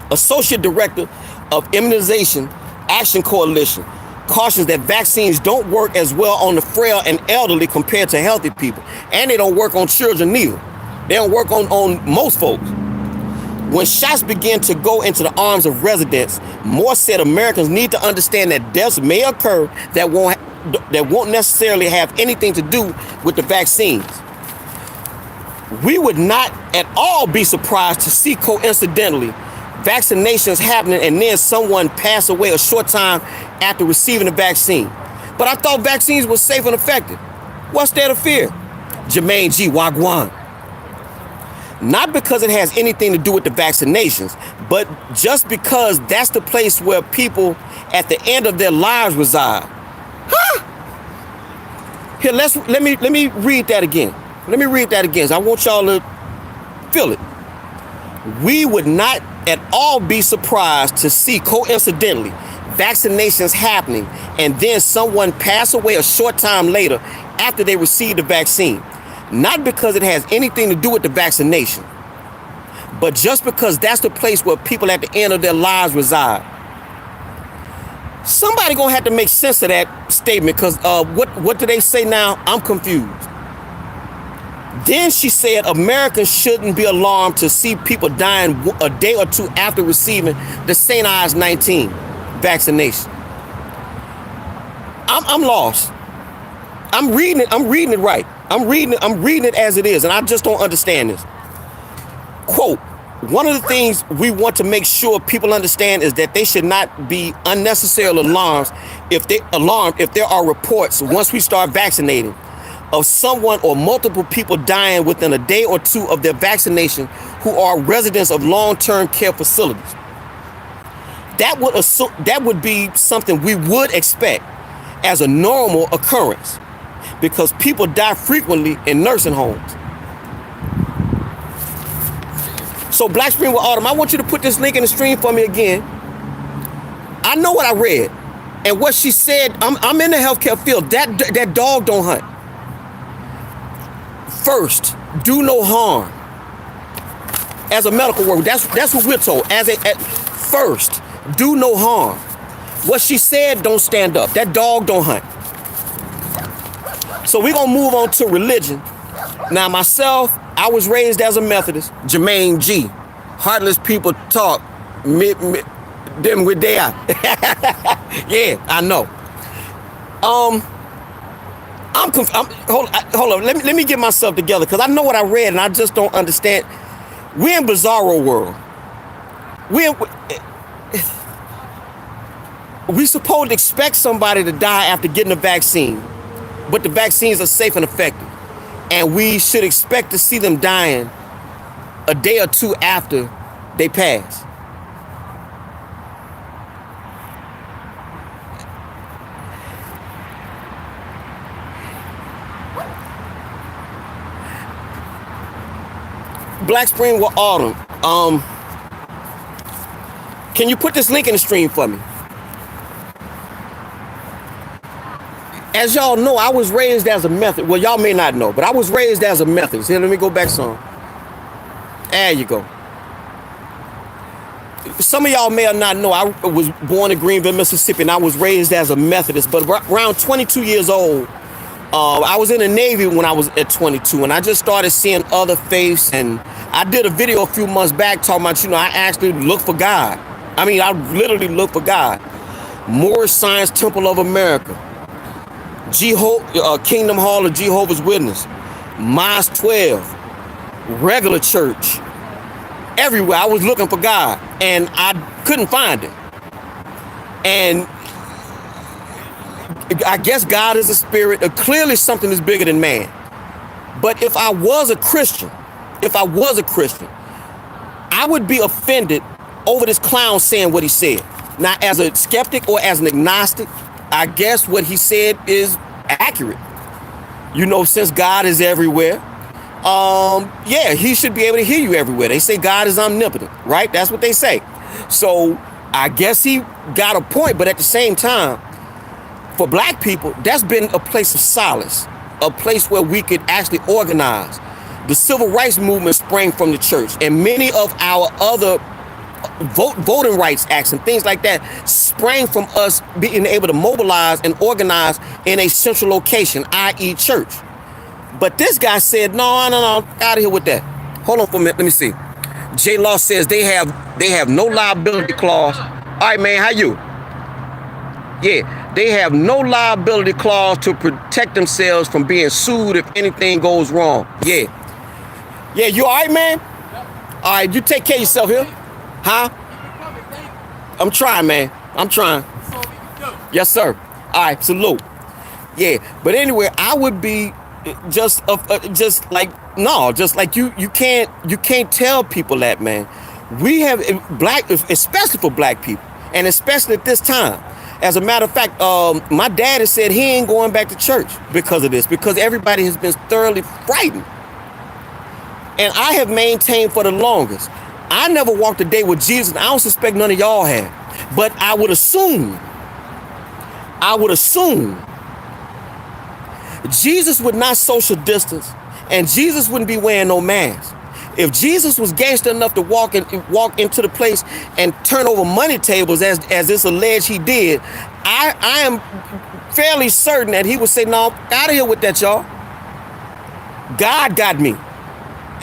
Associate Director of Immunization Action Coalition, cautions that vaccines don't work as well on the frail and elderly compared to healthy people. And they don't work on children neither. They don't work on most folks. When shots begin to go into the arms of residents, Moore said Americans need to understand that deaths may occur that won't necessarily have anything to do with the vaccines. We would not at all be surprised to see coincidentally vaccinations happening and then someone pass away a short time after receiving the vaccine. But I thought vaccines were safe and effective. What's there to fear? Jermaine G. Wagwan. Not because it has anything to do with the vaccinations, but just because that's the place where people at the end of their lives reside. Huh? Here, let me read that again. Let me read that again. So I want y'all to feel it. We would not at all be surprised to see, coincidentally, vaccinations happening and then someone pass away a short time later after they received the vaccine. Not because it has anything to do with the vaccination, but just because that's the place where people at the end of their lives reside. Somebody gonna have to make sense of that statement, because what do they say now? I'm confused. Then she said Americans shouldn't be alarmed to see people dying a day or two after receiving the St. Ides-19 vaccination. I'm lost. I'm reading it right. I'm reading it as it is, and I just don't understand this. Quote, one of the things we want to make sure people understand is that they should not be unnecessary alarms if there are reports once we start vaccinating of someone or multiple people dying within a day or two of their vaccination who are residents of long-term care facilities. That would be something we would expect as a normal occurrence, because people die frequently in nursing homes. So Black Spring with Autumn, I want you to put this link in the stream for me again. I know what I read and what she said. I'm in the healthcare field. That dog don't hunt. First, do no harm. As a medical worker, that's what we're told. First, do no harm. What she said don't stand up. That dog don't hunt. So we're gonna move on to religion. Now myself, I was raised as a Methodist. Jermaine G. Heartless people talk. Them with their. Yeah, I know. Hold on. Let me get myself together, because I know what I read and I just don't understand. We're in bizarro world. We supposed to expect somebody to die after getting a vaccine, but the vaccines are safe and effective, and we should expect to see them dying a day or two after they pass. Black Spring with Autumn. Can you put this link in the stream for me? As y'all know, I was raised as a Methodist. Well, y'all may not know, but I was raised as a Methodist. Here, let me go back some. There you go. Some of y'all may not know, I was born in Greenville, Mississippi, and I was raised as a Methodist. But around 22 years old, I was in the Navy when I was at 22, and I just started seeing other faiths. And I did a video a few months back talking about, I actually look for God. I mean, I literally look for God. Moorish Science Temple of America, Kingdom Hall of Jehovah's Witness, Mosque 12, regular church. Everywhere I was looking for God, and I couldn't find him. And I guess God is a spirit. Clearly something is bigger than man. But if I was a Christian, I would be offended over this clown saying what he said. Now, as a skeptic or as an agnostic, I guess what he said is accurate. Since God is everywhere, yeah, he should be able to hear you everywhere. They say God is omnipotent, right? That's what they say. So I guess he got a point, but at the same time, for black people, that's been a place of solace, a place where we could actually organize. The civil rights movement sprang from the church, and many of our other voting rights acts and things like that sprang from us being able to mobilize and organize in a central location, i.e. church. But this guy said, no, out of here with that. Hold on for a minute, let me see. J Law says they have no liability clause. All right, man, how you? Yeah, they have no liability clause to protect themselves from being sued if anything goes wrong. Yeah, you all right, man? All right, you take care of yourself here. Huh? I'm trying, man. I'm trying. Yes, sir. All right, salute. Yeah, but anyway, I would be just like no, just like you can't tell people that, man. We have black, especially for black people, and especially at this time. As a matter of fact, my dad has said he ain't going back to church because of this, because everybody has been thoroughly frightened. And I have maintained for the longest, I never walked a day with Jesus, and I don't suspect none of y'all have. But I would assume Jesus would not social distance, and Jesus wouldn't be wearing no mask. If Jesus was gangster enough to walk into the place and turn over money tables as it's alleged he did, I am fairly certain that he would say, "No, out of here with that, y'all. God got me,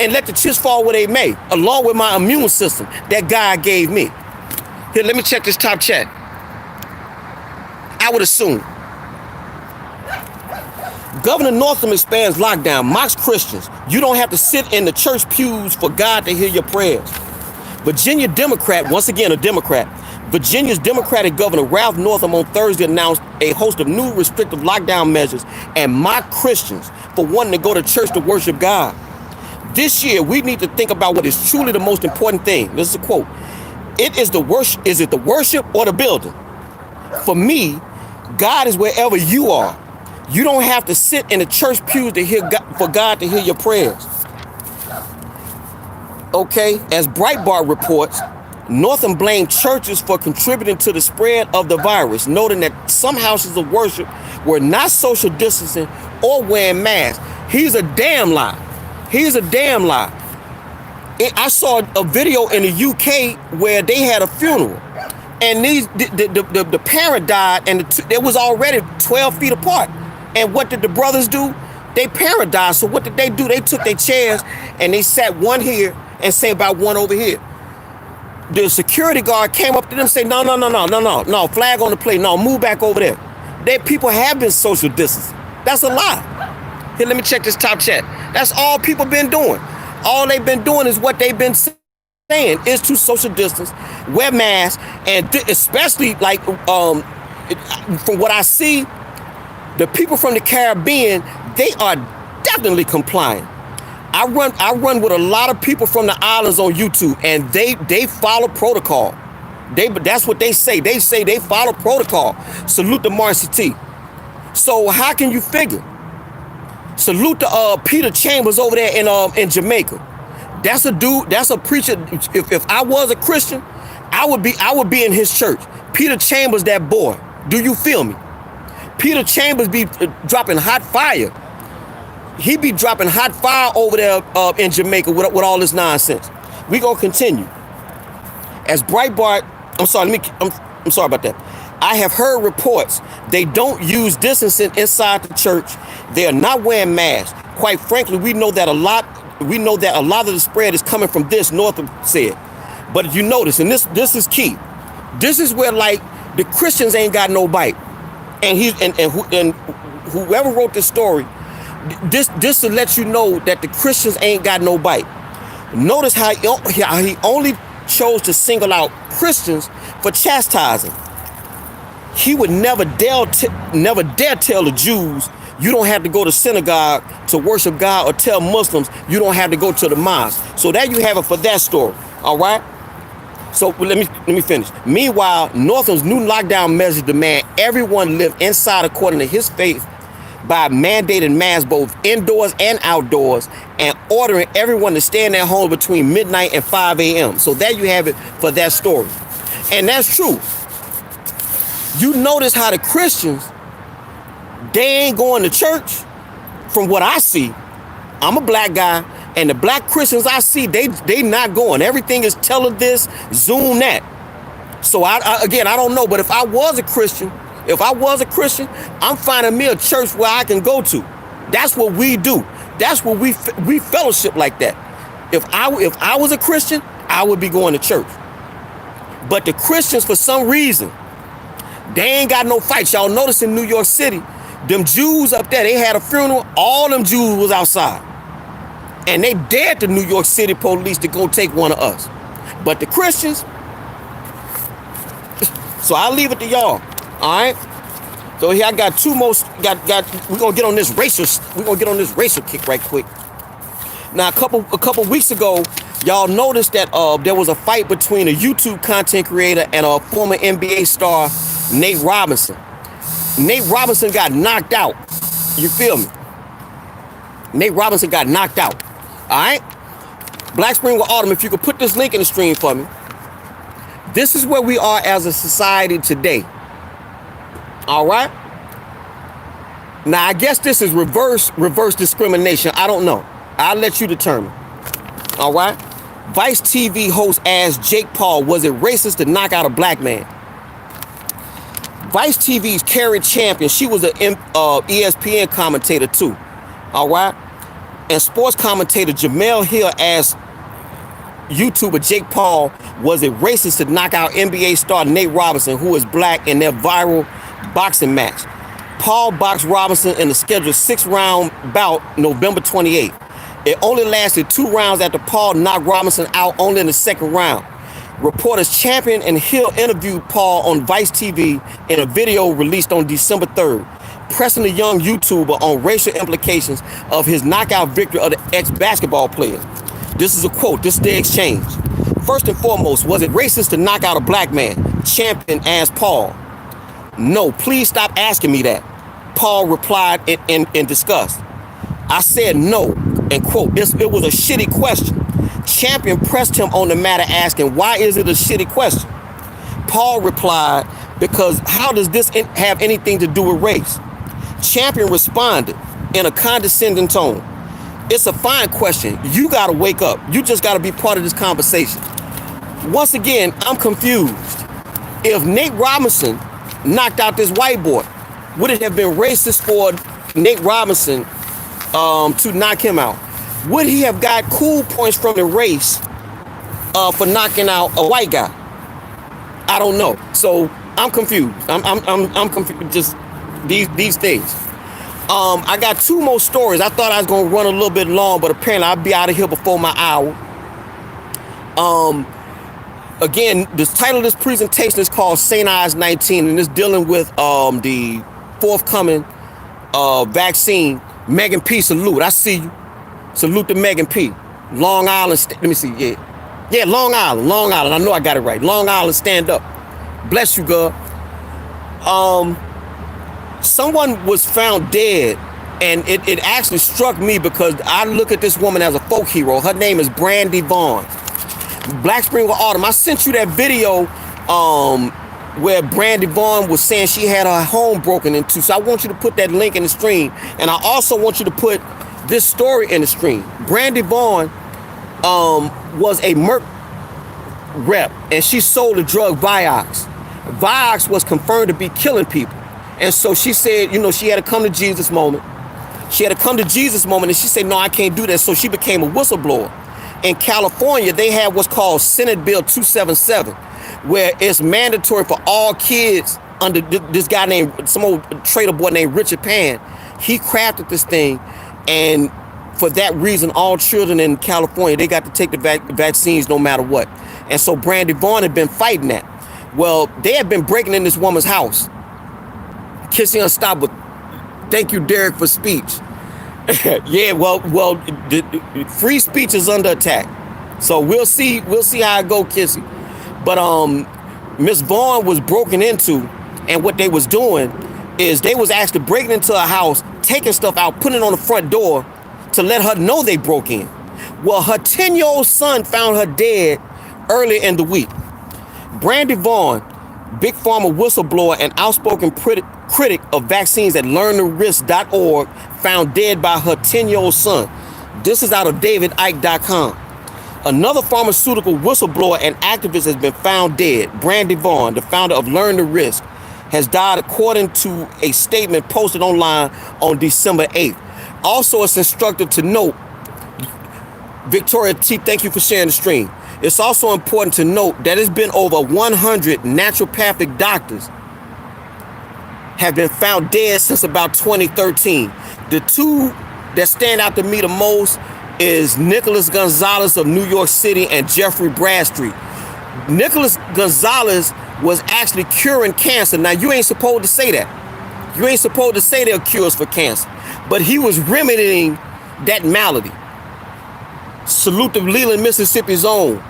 and let the chips fall where they may, along with my immune system that God gave me." Here, let me check this top chat. I would assume. Governor Northam expands lockdown, mocks Christians. You don't have to sit in the church pews for God to hear your prayers. Virginia Democrat, once again a Democrat, Virginia's Democratic Governor Ralph Northam on Thursday announced a host of new restrictive lockdown measures and mocked Christians for wanting to go to church to worship God. This year, we need to think about what is truly the most important thing. This is a quote. Is it the worship or the building? For me, God is wherever you are. You don't have to sit in the church pews to hear God, for God to hear your prayers. Okay, as Breitbart reports, Northam blamed churches for contributing to the spread of the virus, noting that some houses of worship were not social distancing or wearing masks. He's a damn lie. He's a damn lie. I saw a video in the UK where they had a funeral, and the parent died, and it was already 12 feet apart. And what did the brothers do? They parent died. So what did they do? They took their chairs and they sat one here and say about one over here. The security guard came up to them and said, no, flag on the plate. No, move back over there. People have been social distancing. That's a lie. Here, let me check this top chat. That's all people been doing. All they've been doing is what they've been saying is to social distance, wear masks, and especially like from what I see, the people from the Caribbean, they are definitely complying. I run with a lot of people from the islands on YouTube, and they follow protocol. That's what they say. They say they follow protocol. Salute to Marcy T. So how can you figure? Salute to Peter Chambers over there in Jamaica. That's a dude. That's a preacher. If I was a Christian, I would be in his church. Peter Chambers, that boy. Do you feel me? Peter Chambers be dropping hot fire. He be dropping hot fire over there in Jamaica with all this nonsense. We gonna continue. As Breitbart, I'm sorry about that. I have heard reports they don't use distancing inside the church. They are not wearing masks. Quite frankly, we know that a lot of the spread is coming from this, Northam said. But if you notice, and this is key, this is where like the Christians ain't got no bite. And whoever wrote this story, this to let you know that the Christians ain't got no bite. Notice how he only chose to single out Christians for chastising. He would never dare tell the Jews you don't have to go to synagogue to worship God, or tell Muslims you don't have to go to the mosque. So there you have it for that story. All right. So let me finish. Meanwhile, Northam's new lockdown measures demand everyone live inside according to his faith by mandating masks both indoors and outdoors, and ordering everyone to stay in their home between midnight and 5 a.m. So there you have it for that story. And that's true. You notice how the Christians, they ain't going to church. From what I see, I'm a black guy, and the black Christians I see, they not going. Everything is telling this, Zoom that. So I don't know, but if I was a Christian, I'm finding me a church where I can go to. That's what we do. That's what we fellowship like that. If I was a Christian, I would be going to church. But the Christians, for some reason, they ain't got no fights. Y'all notice in New York City, them Jews up there, they had a funeral. All them Jews was outside. And they dared the New York City police to go take one of us. But the Christians, so I'll leave it to y'all. All right. So here I got two most. We're gonna get on this racial. We're gonna get on this racial kick right quick. Now a couple weeks ago, y'all noticed that there was a fight between a YouTube content creator and a former NBA star, Nate Robinson. Nate Robinson got knocked out. You feel me? Nate Robinson got knocked out. All right. Black Spring with Autumn. If you could put this link in the stream for me. This is where we are as a society today. All right. Now, I guess this is reverse discrimination. I don't know. I'll let you determine. All right. Vice TV host asked Jake Paul, was it racist to knock out a black man? Vice TV's Carrie Champion, she was an ESPN commentator too. All right. And sports commentator Jamel Hill asked YouTuber Jake Paul, was it racist to knock out NBA star Nate Robinson, who is black, in their viral boxing match? Paul boxed Robinson in the scheduled 6-round bout November 28th. It only lasted 2 rounds after Paul knocked Robinson out only in the 2nd round. Reporters Champion and Hill interviewed Paul on Vice TV in a video released on December 3rd, pressing the young YouTuber on racial implications of his knockout victory of the ex-basketball player. This is a quote. This is the exchange. First and foremost, was it racist to knock out a black man? Champion asked Paul. No, please stop asking me that. Paul replied in disgust. I said no, and quote, it was a shitty question. Champion pressed him on the matter, asking, why is it a shitty question? Paul replied, because how does this have anything to do with race? Champion responded in a condescending tone. It's a fine question. You got to wake up. You just got to be part of this conversation. Once again, I'm confused. If Nate Robinson knocked out this white boy, would it have been racist for Nate Robinson to knock him out? Would he have got cool points from the race for knocking out a white guy? I don't know. So I'm confused. I'm confused. Just these things. I got 2 more stories. I thought I was gonna run a little bit long, but apparently I'll be out of here before my hour. Again, the title of this presentation is called St. Ides-19, and it's dealing with the forthcoming vaccine. Megan P, salute. I see you. Salute to Megan P. Long Island. Let me see. Yeah, Long Island. I know I got it right. Long Island, stand up. Bless you, girl. Someone was found dead, and it actually struck me because I look at this woman as a folk hero. Her name is Brandy Vaughan. Black Spring with Autumn. I sent you that video where Brandy Vaughan was saying she had her home broken into. So I want you to put that link in the stream. And I also want you to put this story in the stream. Brandy Vaughan was a Merck rep, and she sold the drug Vioxx. Vioxx was confirmed to be killing people. And so she said, she had to come to Jesus moment. And she said, no, I can't do that. So she became a whistleblower. In California, they have what's called Senate Bill 277, where it's mandatory for all kids under this guy named, some old trader boy named Richard Pan. He crafted this thing. And for that reason, all children in California, they got to take the vaccines no matter what. And so Brandy Vaughan had been fighting that. Well, they had been breaking in this woman's house. Kissing unstoppable. Thank you, Derrick, for speech. Yeah, well, the free speech is under attack. So we'll see how it go, Kissy. But Miss Vaughn was broken into, and what they was doing is they was actually breaking into her house, taking stuff out, putting it on the front door to let her know they broke in. Well, her 10-year-old son found her dead earlier in the week. Brandy Vaughan, big pharma whistleblower and outspoken critic of vaccines at learntherisk.org, found dead by her 10-year-old son. This is out of davidike.com. Another pharmaceutical whistleblower and activist has been found dead. Brandy Vaughan, the founder of Learn the Risk, has died according to a statement posted online on December 8th. Also, it's instructive to note, Victoria T, thank you for sharing the stream. It's also important to note that it's been over 100 naturopathic doctors have been found dead since about 2013. The 2 that stand out to me the most is Nicholas Gonzalez of New York City and Jeffrey Bradstreet. Nicholas Gonzalez was actually curing cancer. Now, you ain't supposed to say that. You ain't supposed to say there are cures for cancer. But he was remedying that malady. Salute to Leland, Mississippi's own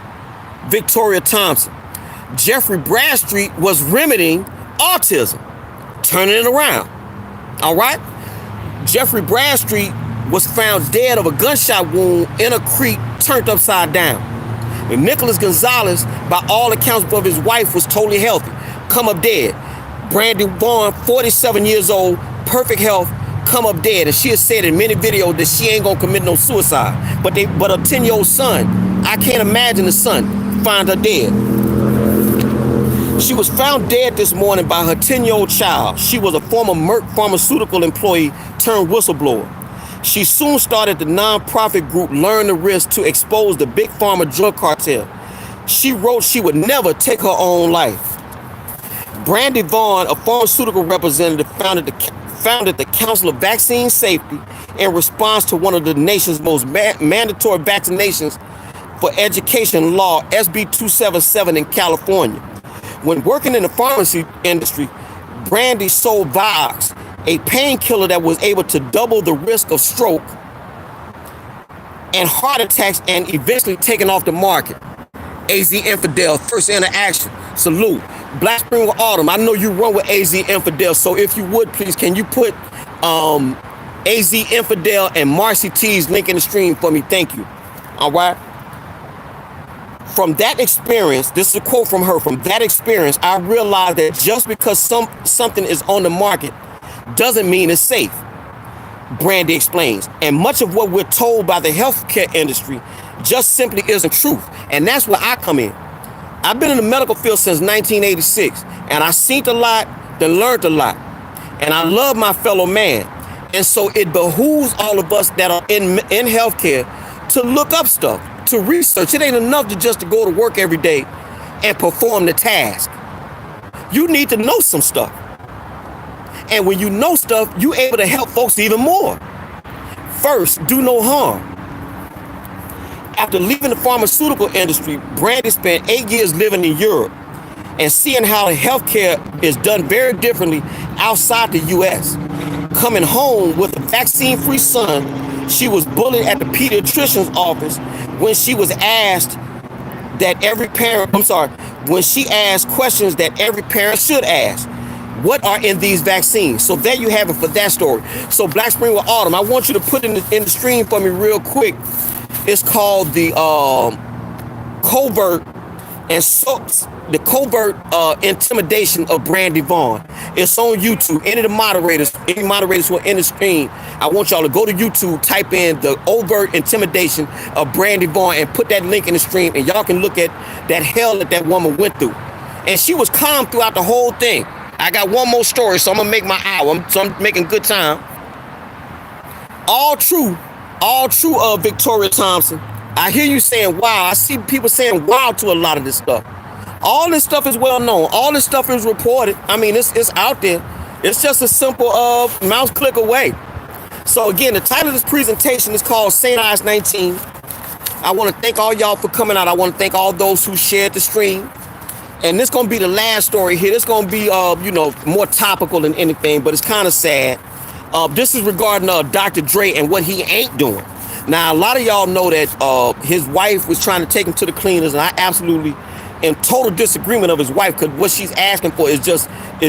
Victoria Thompson. Jeffrey Bradstreet was remedying autism, turning it around. All right? Jeffrey Bradstreet was found dead of a gunshot wound in a creek, turned upside down. And Nicholas Gonzalez, by all accounts of his wife, was totally healthy, come up dead. Brandy Vaughan, 47 years old, perfect health, come up dead. And she has said in many videos that she ain't gonna commit no suicide. But a 10-year-old son, I can't imagine the son, find her dead. She was found dead this morning by her 10-year-old child. She was a former Merck pharmaceutical employee turned whistleblower. She soon started the nonprofit group Learn the Risk to expose the big pharma drug cartel. She wrote she would never take her own life. Brandy Vaughan, a pharmaceutical representative, founded the Council of Vaccine Safety in response to one of the nation's most mandatory vaccinations for education law, SB 277 in California. When working in the pharmacy industry, Brandy sold Vioxx, a painkiller that was able to double the risk of stroke and heart attacks and eventually taken off the market. AZ Infidel, first interaction, salute. Black Spring with Autumn, I know you run with AZ Infidel, so if you would, please, can you put AZ Infidel and Marcy T's link in the stream for me? Thank you. All right. From that experience, this is a quote from her, from that experience, I realized that just because something is on the market doesn't mean it's safe, Brandy explains. And much of what we're told by the healthcare industry just simply isn't truth. And that's where I come in. I've been in the medical field since 1986, and I've seen a lot, then learned a lot. And I love my fellow man. And so it behooves all of us that are in healthcare to look up stuff, to research. It ain't enough to go to work every day and perform the task. You need to know some stuff. And when you know stuff, you're able to help folks even more. First, do no harm. After leaving the pharmaceutical industry, Brandy spent 8 years living in Europe and seeing how healthcare is done very differently outside the U.S. Coming home with a vaccine-free son, she was bullied at the pediatrician's office when she was asked when she asked questions that every parent should ask. What are in these vaccines? So there you have it for that story. So Black Spring with Autumn, I want you to put in the stream for me real quick. It's called the covert intimidation of Brandy Vaughan. It's on YouTube. Any moderators who are in the stream, I want y'all to go to YouTube, type in the overt intimidation of Brandy Vaughan and put that link in the stream, and y'all can look at that hell that woman went through. And she was calm throughout the whole thing. I got one more story, so I'm gonna make my hour. So I'm making good time. All true of Victoria Thompson. I hear you saying wow. I see people saying wow to a lot of this stuff. All this stuff is well known. All this stuff is reported. I mean, it's out there. It's just a simple mouse click away. So again, the title of this presentation is called Ides-19. I want to thank all y'all for coming out. I want to thank all those who shared the stream. And this gonna be the last story here. This gonna be more topical than anything, but it's kind of sad. This is regarding Dr. Dre and what he ain't doing. Now, a lot of y'all know that his wife was trying to take him to the cleaners, and I absolutely in total disagreement of his wife, because what she's asking for is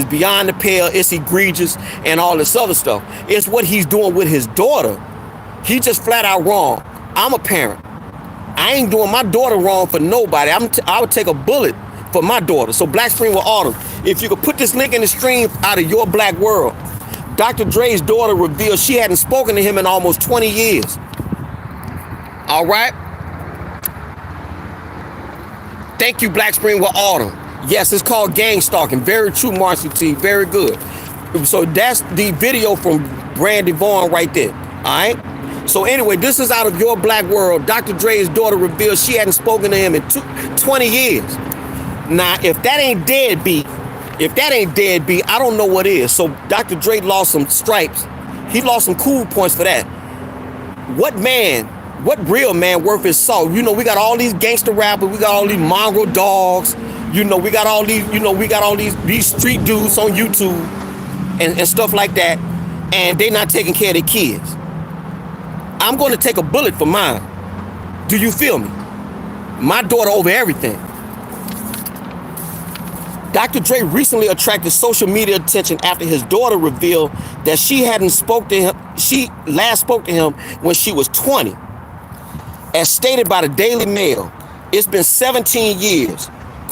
beyond the pale, it's egregious, and all this other stuff. It's what he's doing with his daughter. He just flat out wrong. I'm a parent. I ain't doing my daughter wrong for nobody. I would take a bullet for my daughter. So Black Spring with Autumn, if you could put this link in the stream out of your black world. Dr. Dre's daughter revealed she hadn't spoken to him in almost 20 years. All right. Thank you, Black Spring with Autumn. Yes, it's called gang stalking. Very true, Marcy T. Very good. So that's the video from Brandy Vaughan right there. All right. So anyway, this is out of your black world. Dr. Dre's daughter revealed she hadn't spoken to him in 20 years. Now, if that ain't deadbeat, I don't know what is. So Dr. Dre lost some stripes. He lost some cool points for that. What real man worth his salt? We got all these gangster rappers. We got all these mongrel dogs. We got all these, these street dudes on YouTube. and stuff like that, and they not taking care of their kids. I'm going to take a bullet for mine. Do you feel me? My daughter over everything. Dr. Dre recently attracted social media attention after his daughter revealed that she last spoke to him when she was 20. As stated by the Daily Mail, it's been 17 years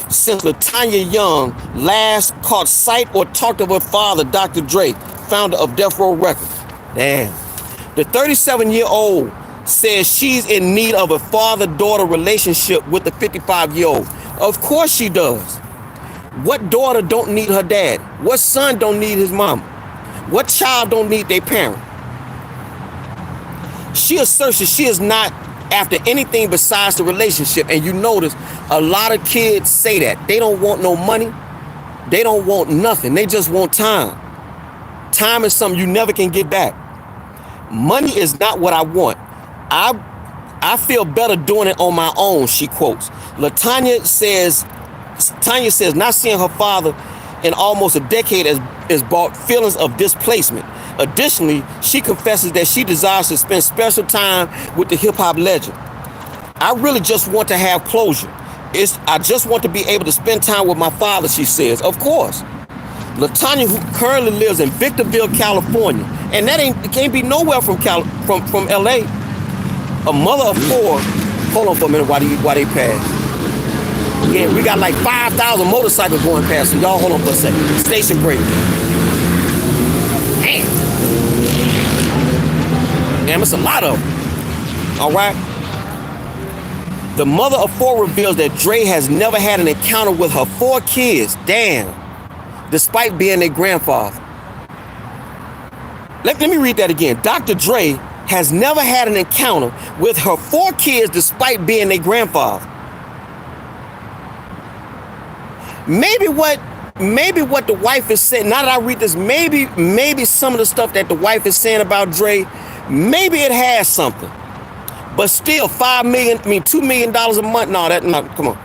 since LaTanya Young last caught sight or talked of her father, Dr. Dre, founder of Death Row Records. Damn. The 37-year-old says she's in need of a father-daughter relationship with the 55-year-old. Of course she does. What daughter don't need her dad? What son don't need his mama? What child don't need their parent? She asserts that she is not after anything besides the relationship. And you notice a lot of kids say that. They don't want no money. They don't want nothing. They just want time. Time is something you never can get back. Money is not what I want. I feel better doing it on my own, she quotes. Tanya says, not seeing her father in almost a decade has brought feelings of displacement. Additionally, she confesses that she desires to spend special time with the hip-hop legend. I really just want to have closure. I just want to be able to spend time with my father, she says. Of course. LaTanya, who currently lives in Victorville, California, and that can't be nowhere from LA. A mother of four. Hold on for a minute while they pass. Yeah, we got like 5,000 motorcycles going past, so y'all hold on for a second. Station break. Damn, it's a lot of them. All right. The mother of four reveals that Dre has never had an encounter with her 4 kids. Damn. Despite being their grandfather. Let me read that again. Dr. Dre has never had an encounter with her 4 kids despite being their grandfather. Maybe what the wife is saying, now that I read this, maybe some of the stuff that the wife is saying about Dre, maybe it has something. But still, $2 million a month, come on.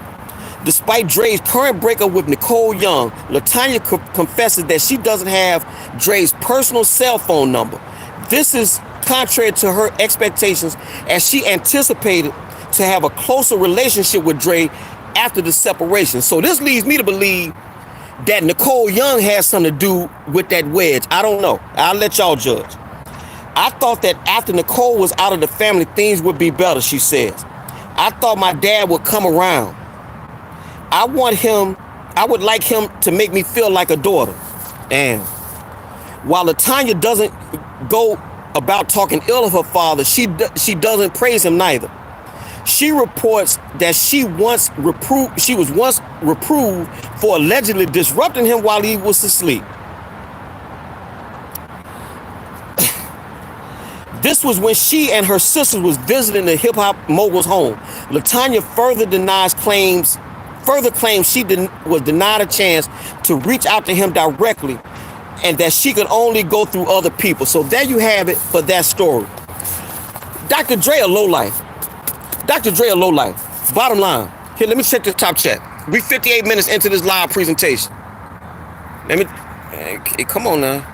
Despite Dre's current breakup with Nicole Young, LaTanya confesses that she doesn't have Dre's personal cell phone number. This is contrary to her expectations, as she anticipated to have a closer relationship with Dre after the separation. So this leads me to believe that Nicole Young has something to do with that wedge. I don't know. I'll let y'all judge. I thought that after Nicole was out of the family, things would be better, she says. I thought my dad would come around. I would like him to make me feel like a daughter. Damn. While LaTanya doesn't go about talking ill of her father, she doesn't praise him neither. She reports that she was once reproved for allegedly disrupting him while he was asleep. This was when she and her sisters was visiting the hip-hop mogul's home. LaTanya further claims she was denied a chance to reach out to him directly, and that she could only go through other people. So there you have it for that story. Dr. Dre a lowlife. Dr. Dre a lowlife. Bottom line. Here, let me check this top chat. We 58 minutes into this live presentation. Hey, come on now.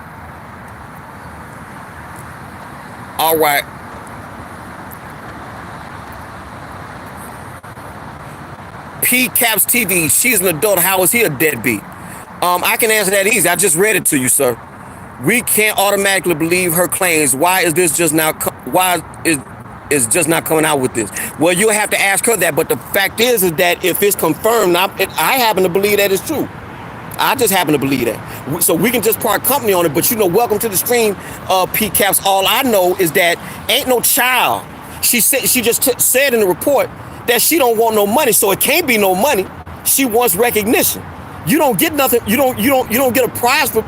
All right. P-Caps TV, she's an adult. How is he a deadbeat? I can answer that easy. I just read it to you, sir. We can't automatically believe her claims. Why is this just now? Why is just not coming out with this? Well, you'll have to ask her that. But the fact is that if it's confirmed, I happen to believe that it's true. I just happen to believe that. So we can just part company on it. But welcome to the stream, P-Caps. All I know is that ain't no child. She just said in the report that she don't want no money, so it can't be no money. She wants recognition. You don't get nothing. You don't get a prize for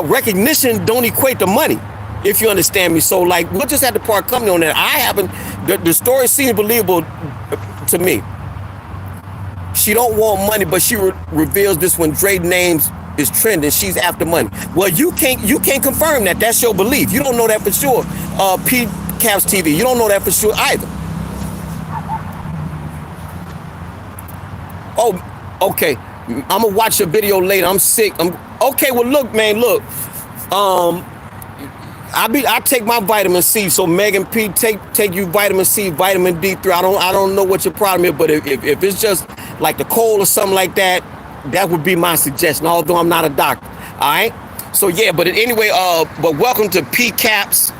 recognition. Don't equate to money, if you understand me. So we'll just have to part company on that. The story seems believable to me. She don't want money, but she reveals this when Dre names is trending. She's after money. Well, you can't confirm that. That's your belief. You don't know that for sure. P-Caps TV, you don't know that for sure either. Oh, okay. I'm gonna watch your video later. I'm sick. Okay, well, look, man, look. Um, I take my vitamin C. So Megan P, take you vitamin C, vitamin D3. I don't know what your problem is, but if it's just like the cold or something like that, that would be my suggestion. Although I'm not a doctor. All right. So yeah, but anyway, but welcome to PCAP's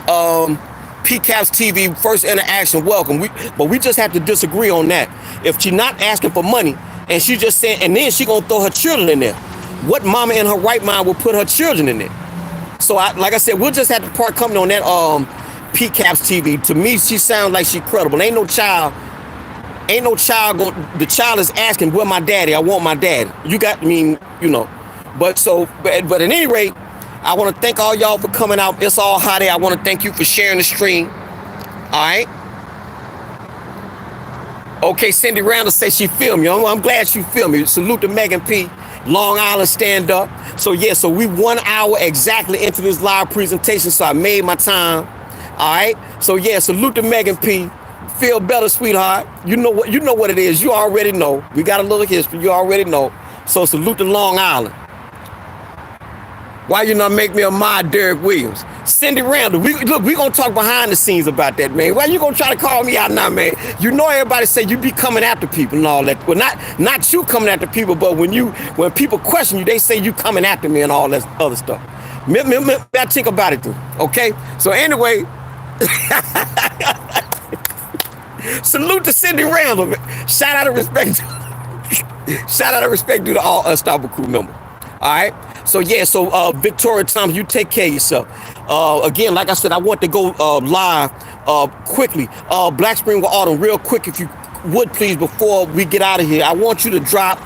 TV first interaction. Welcome. But we just have to disagree on that. If she's not asking for money and she just saying, and then she gonna throw her children in there. What mama in her right mind will put her children in there? So like I said, we'll just have to part company on that PCAP's TV. To me, she sounds like she credible. Ain't no child the child is asking, where my daddy? I want my daddy. You got, I mean, you know. But at any rate, I want to thank all y'all for coming out. It's all hot day. I want to thank you for sharing the stream. All right. Okay, Cindy Randall says she filmed you. I'm glad she filmed me. Salute to Megan P. Long Island stand up. So yeah, so we 1 hour exactly into this live presentation. So I made my time. All right. So yeah, salute to Megan P. Feel better, sweetheart. You know what it is. You already know. We got a little history. You already know. So salute to Long Island. Why you not make me a mod Derrick Williams? Cindy Randall, we gonna talk behind the scenes about that, man. Why you gonna try to call me out now, man? You know everybody say you be coming after people and all that. Well, not you coming after people, but when people question you, they say you coming after me and all that other stuff. I think about it too, okay? So anyway, salute to Cindy Randall, man. Shout out of respect to the all Unstoppable crew member. All right. So yeah, so Victoria Thomas, you take care of yourself. Again, like I said, I want to go live quickly. Black Spring with Autumn, real quick, if you would please, before we get out of here. I want you to drop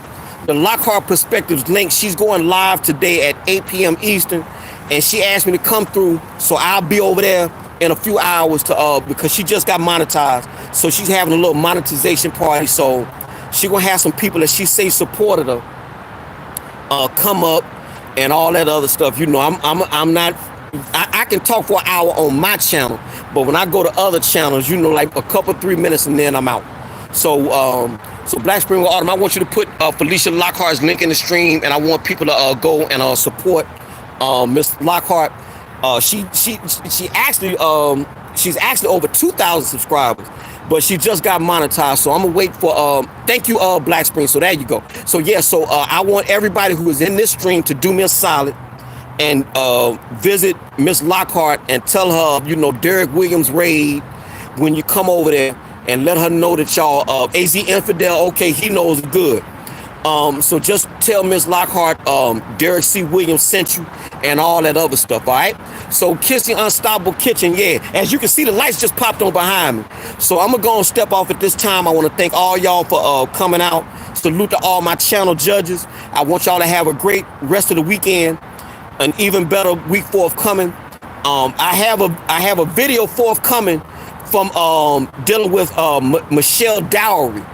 the Lockhart Perspectives link. She's going live today at 8 p.m. Eastern, and she asked me to come through, so I'll be over there in a few hours to because she just got monetized, so she's having a little monetization party. So she gonna have some people that she say supported her come up and all that other stuff. You know, I'm not. I can talk for an hour on my channel, but when I go to other channels, you know, like a couple 3 minutes and then I'm out. So so Black Spring with Autumn, I want you to put Felicia Lockhart's link in the stream, and I want people to go and support Miss Lockhart. She's actually over 2,000 subscribers, but she just got monetized. So I'm gonna wait for thank you Black Spring. So there you go. So yeah, so I want everybody who is in this stream to do me a solid and visit Miss Lockhart and tell her, you know, Derrick Williams raid when you come over there, and let her know that y'all AZ Infidel, okay, he knows good. So just tell Miss Lockhart Derrick C. Williams sent you and all that other stuff, all right? So Kissing Unstoppable Kitchen, yeah. As you can see, the lights just popped on behind me. So I'm going to go and step off at this time. I want to thank all y'all for coming out. Salute to all my channel judges. I want y'all to have a great rest of the weekend. An even better week forthcoming. I have a video forthcoming from dealing with Michelle Dowry.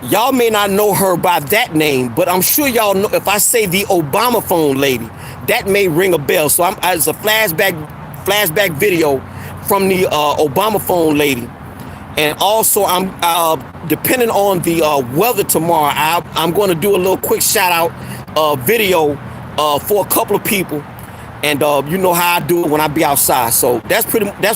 Y'all may not know her by that name, but I'm sure y'all know if I say the Obama phone lady, that may ring a bell. So it's a flashback video from the Obama phone lady. And also I'm depending on the weather tomorrow, I'm going to do a little quick shout out video for a couple of people. And you know how I do it when I be outside. So that's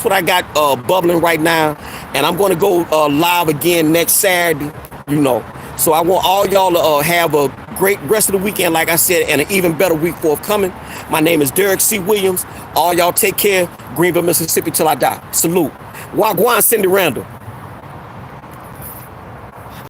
what I got bubbling right now. And I'm going to go live again next Saturday. You know, so I want all y'all to have a great rest of the weekend, like I said, and an even better week forthcoming. My name is Derrick C. Williams. All y'all take care. Greenville, Mississippi till I die. Salute. Wagwan, Cindy Randall.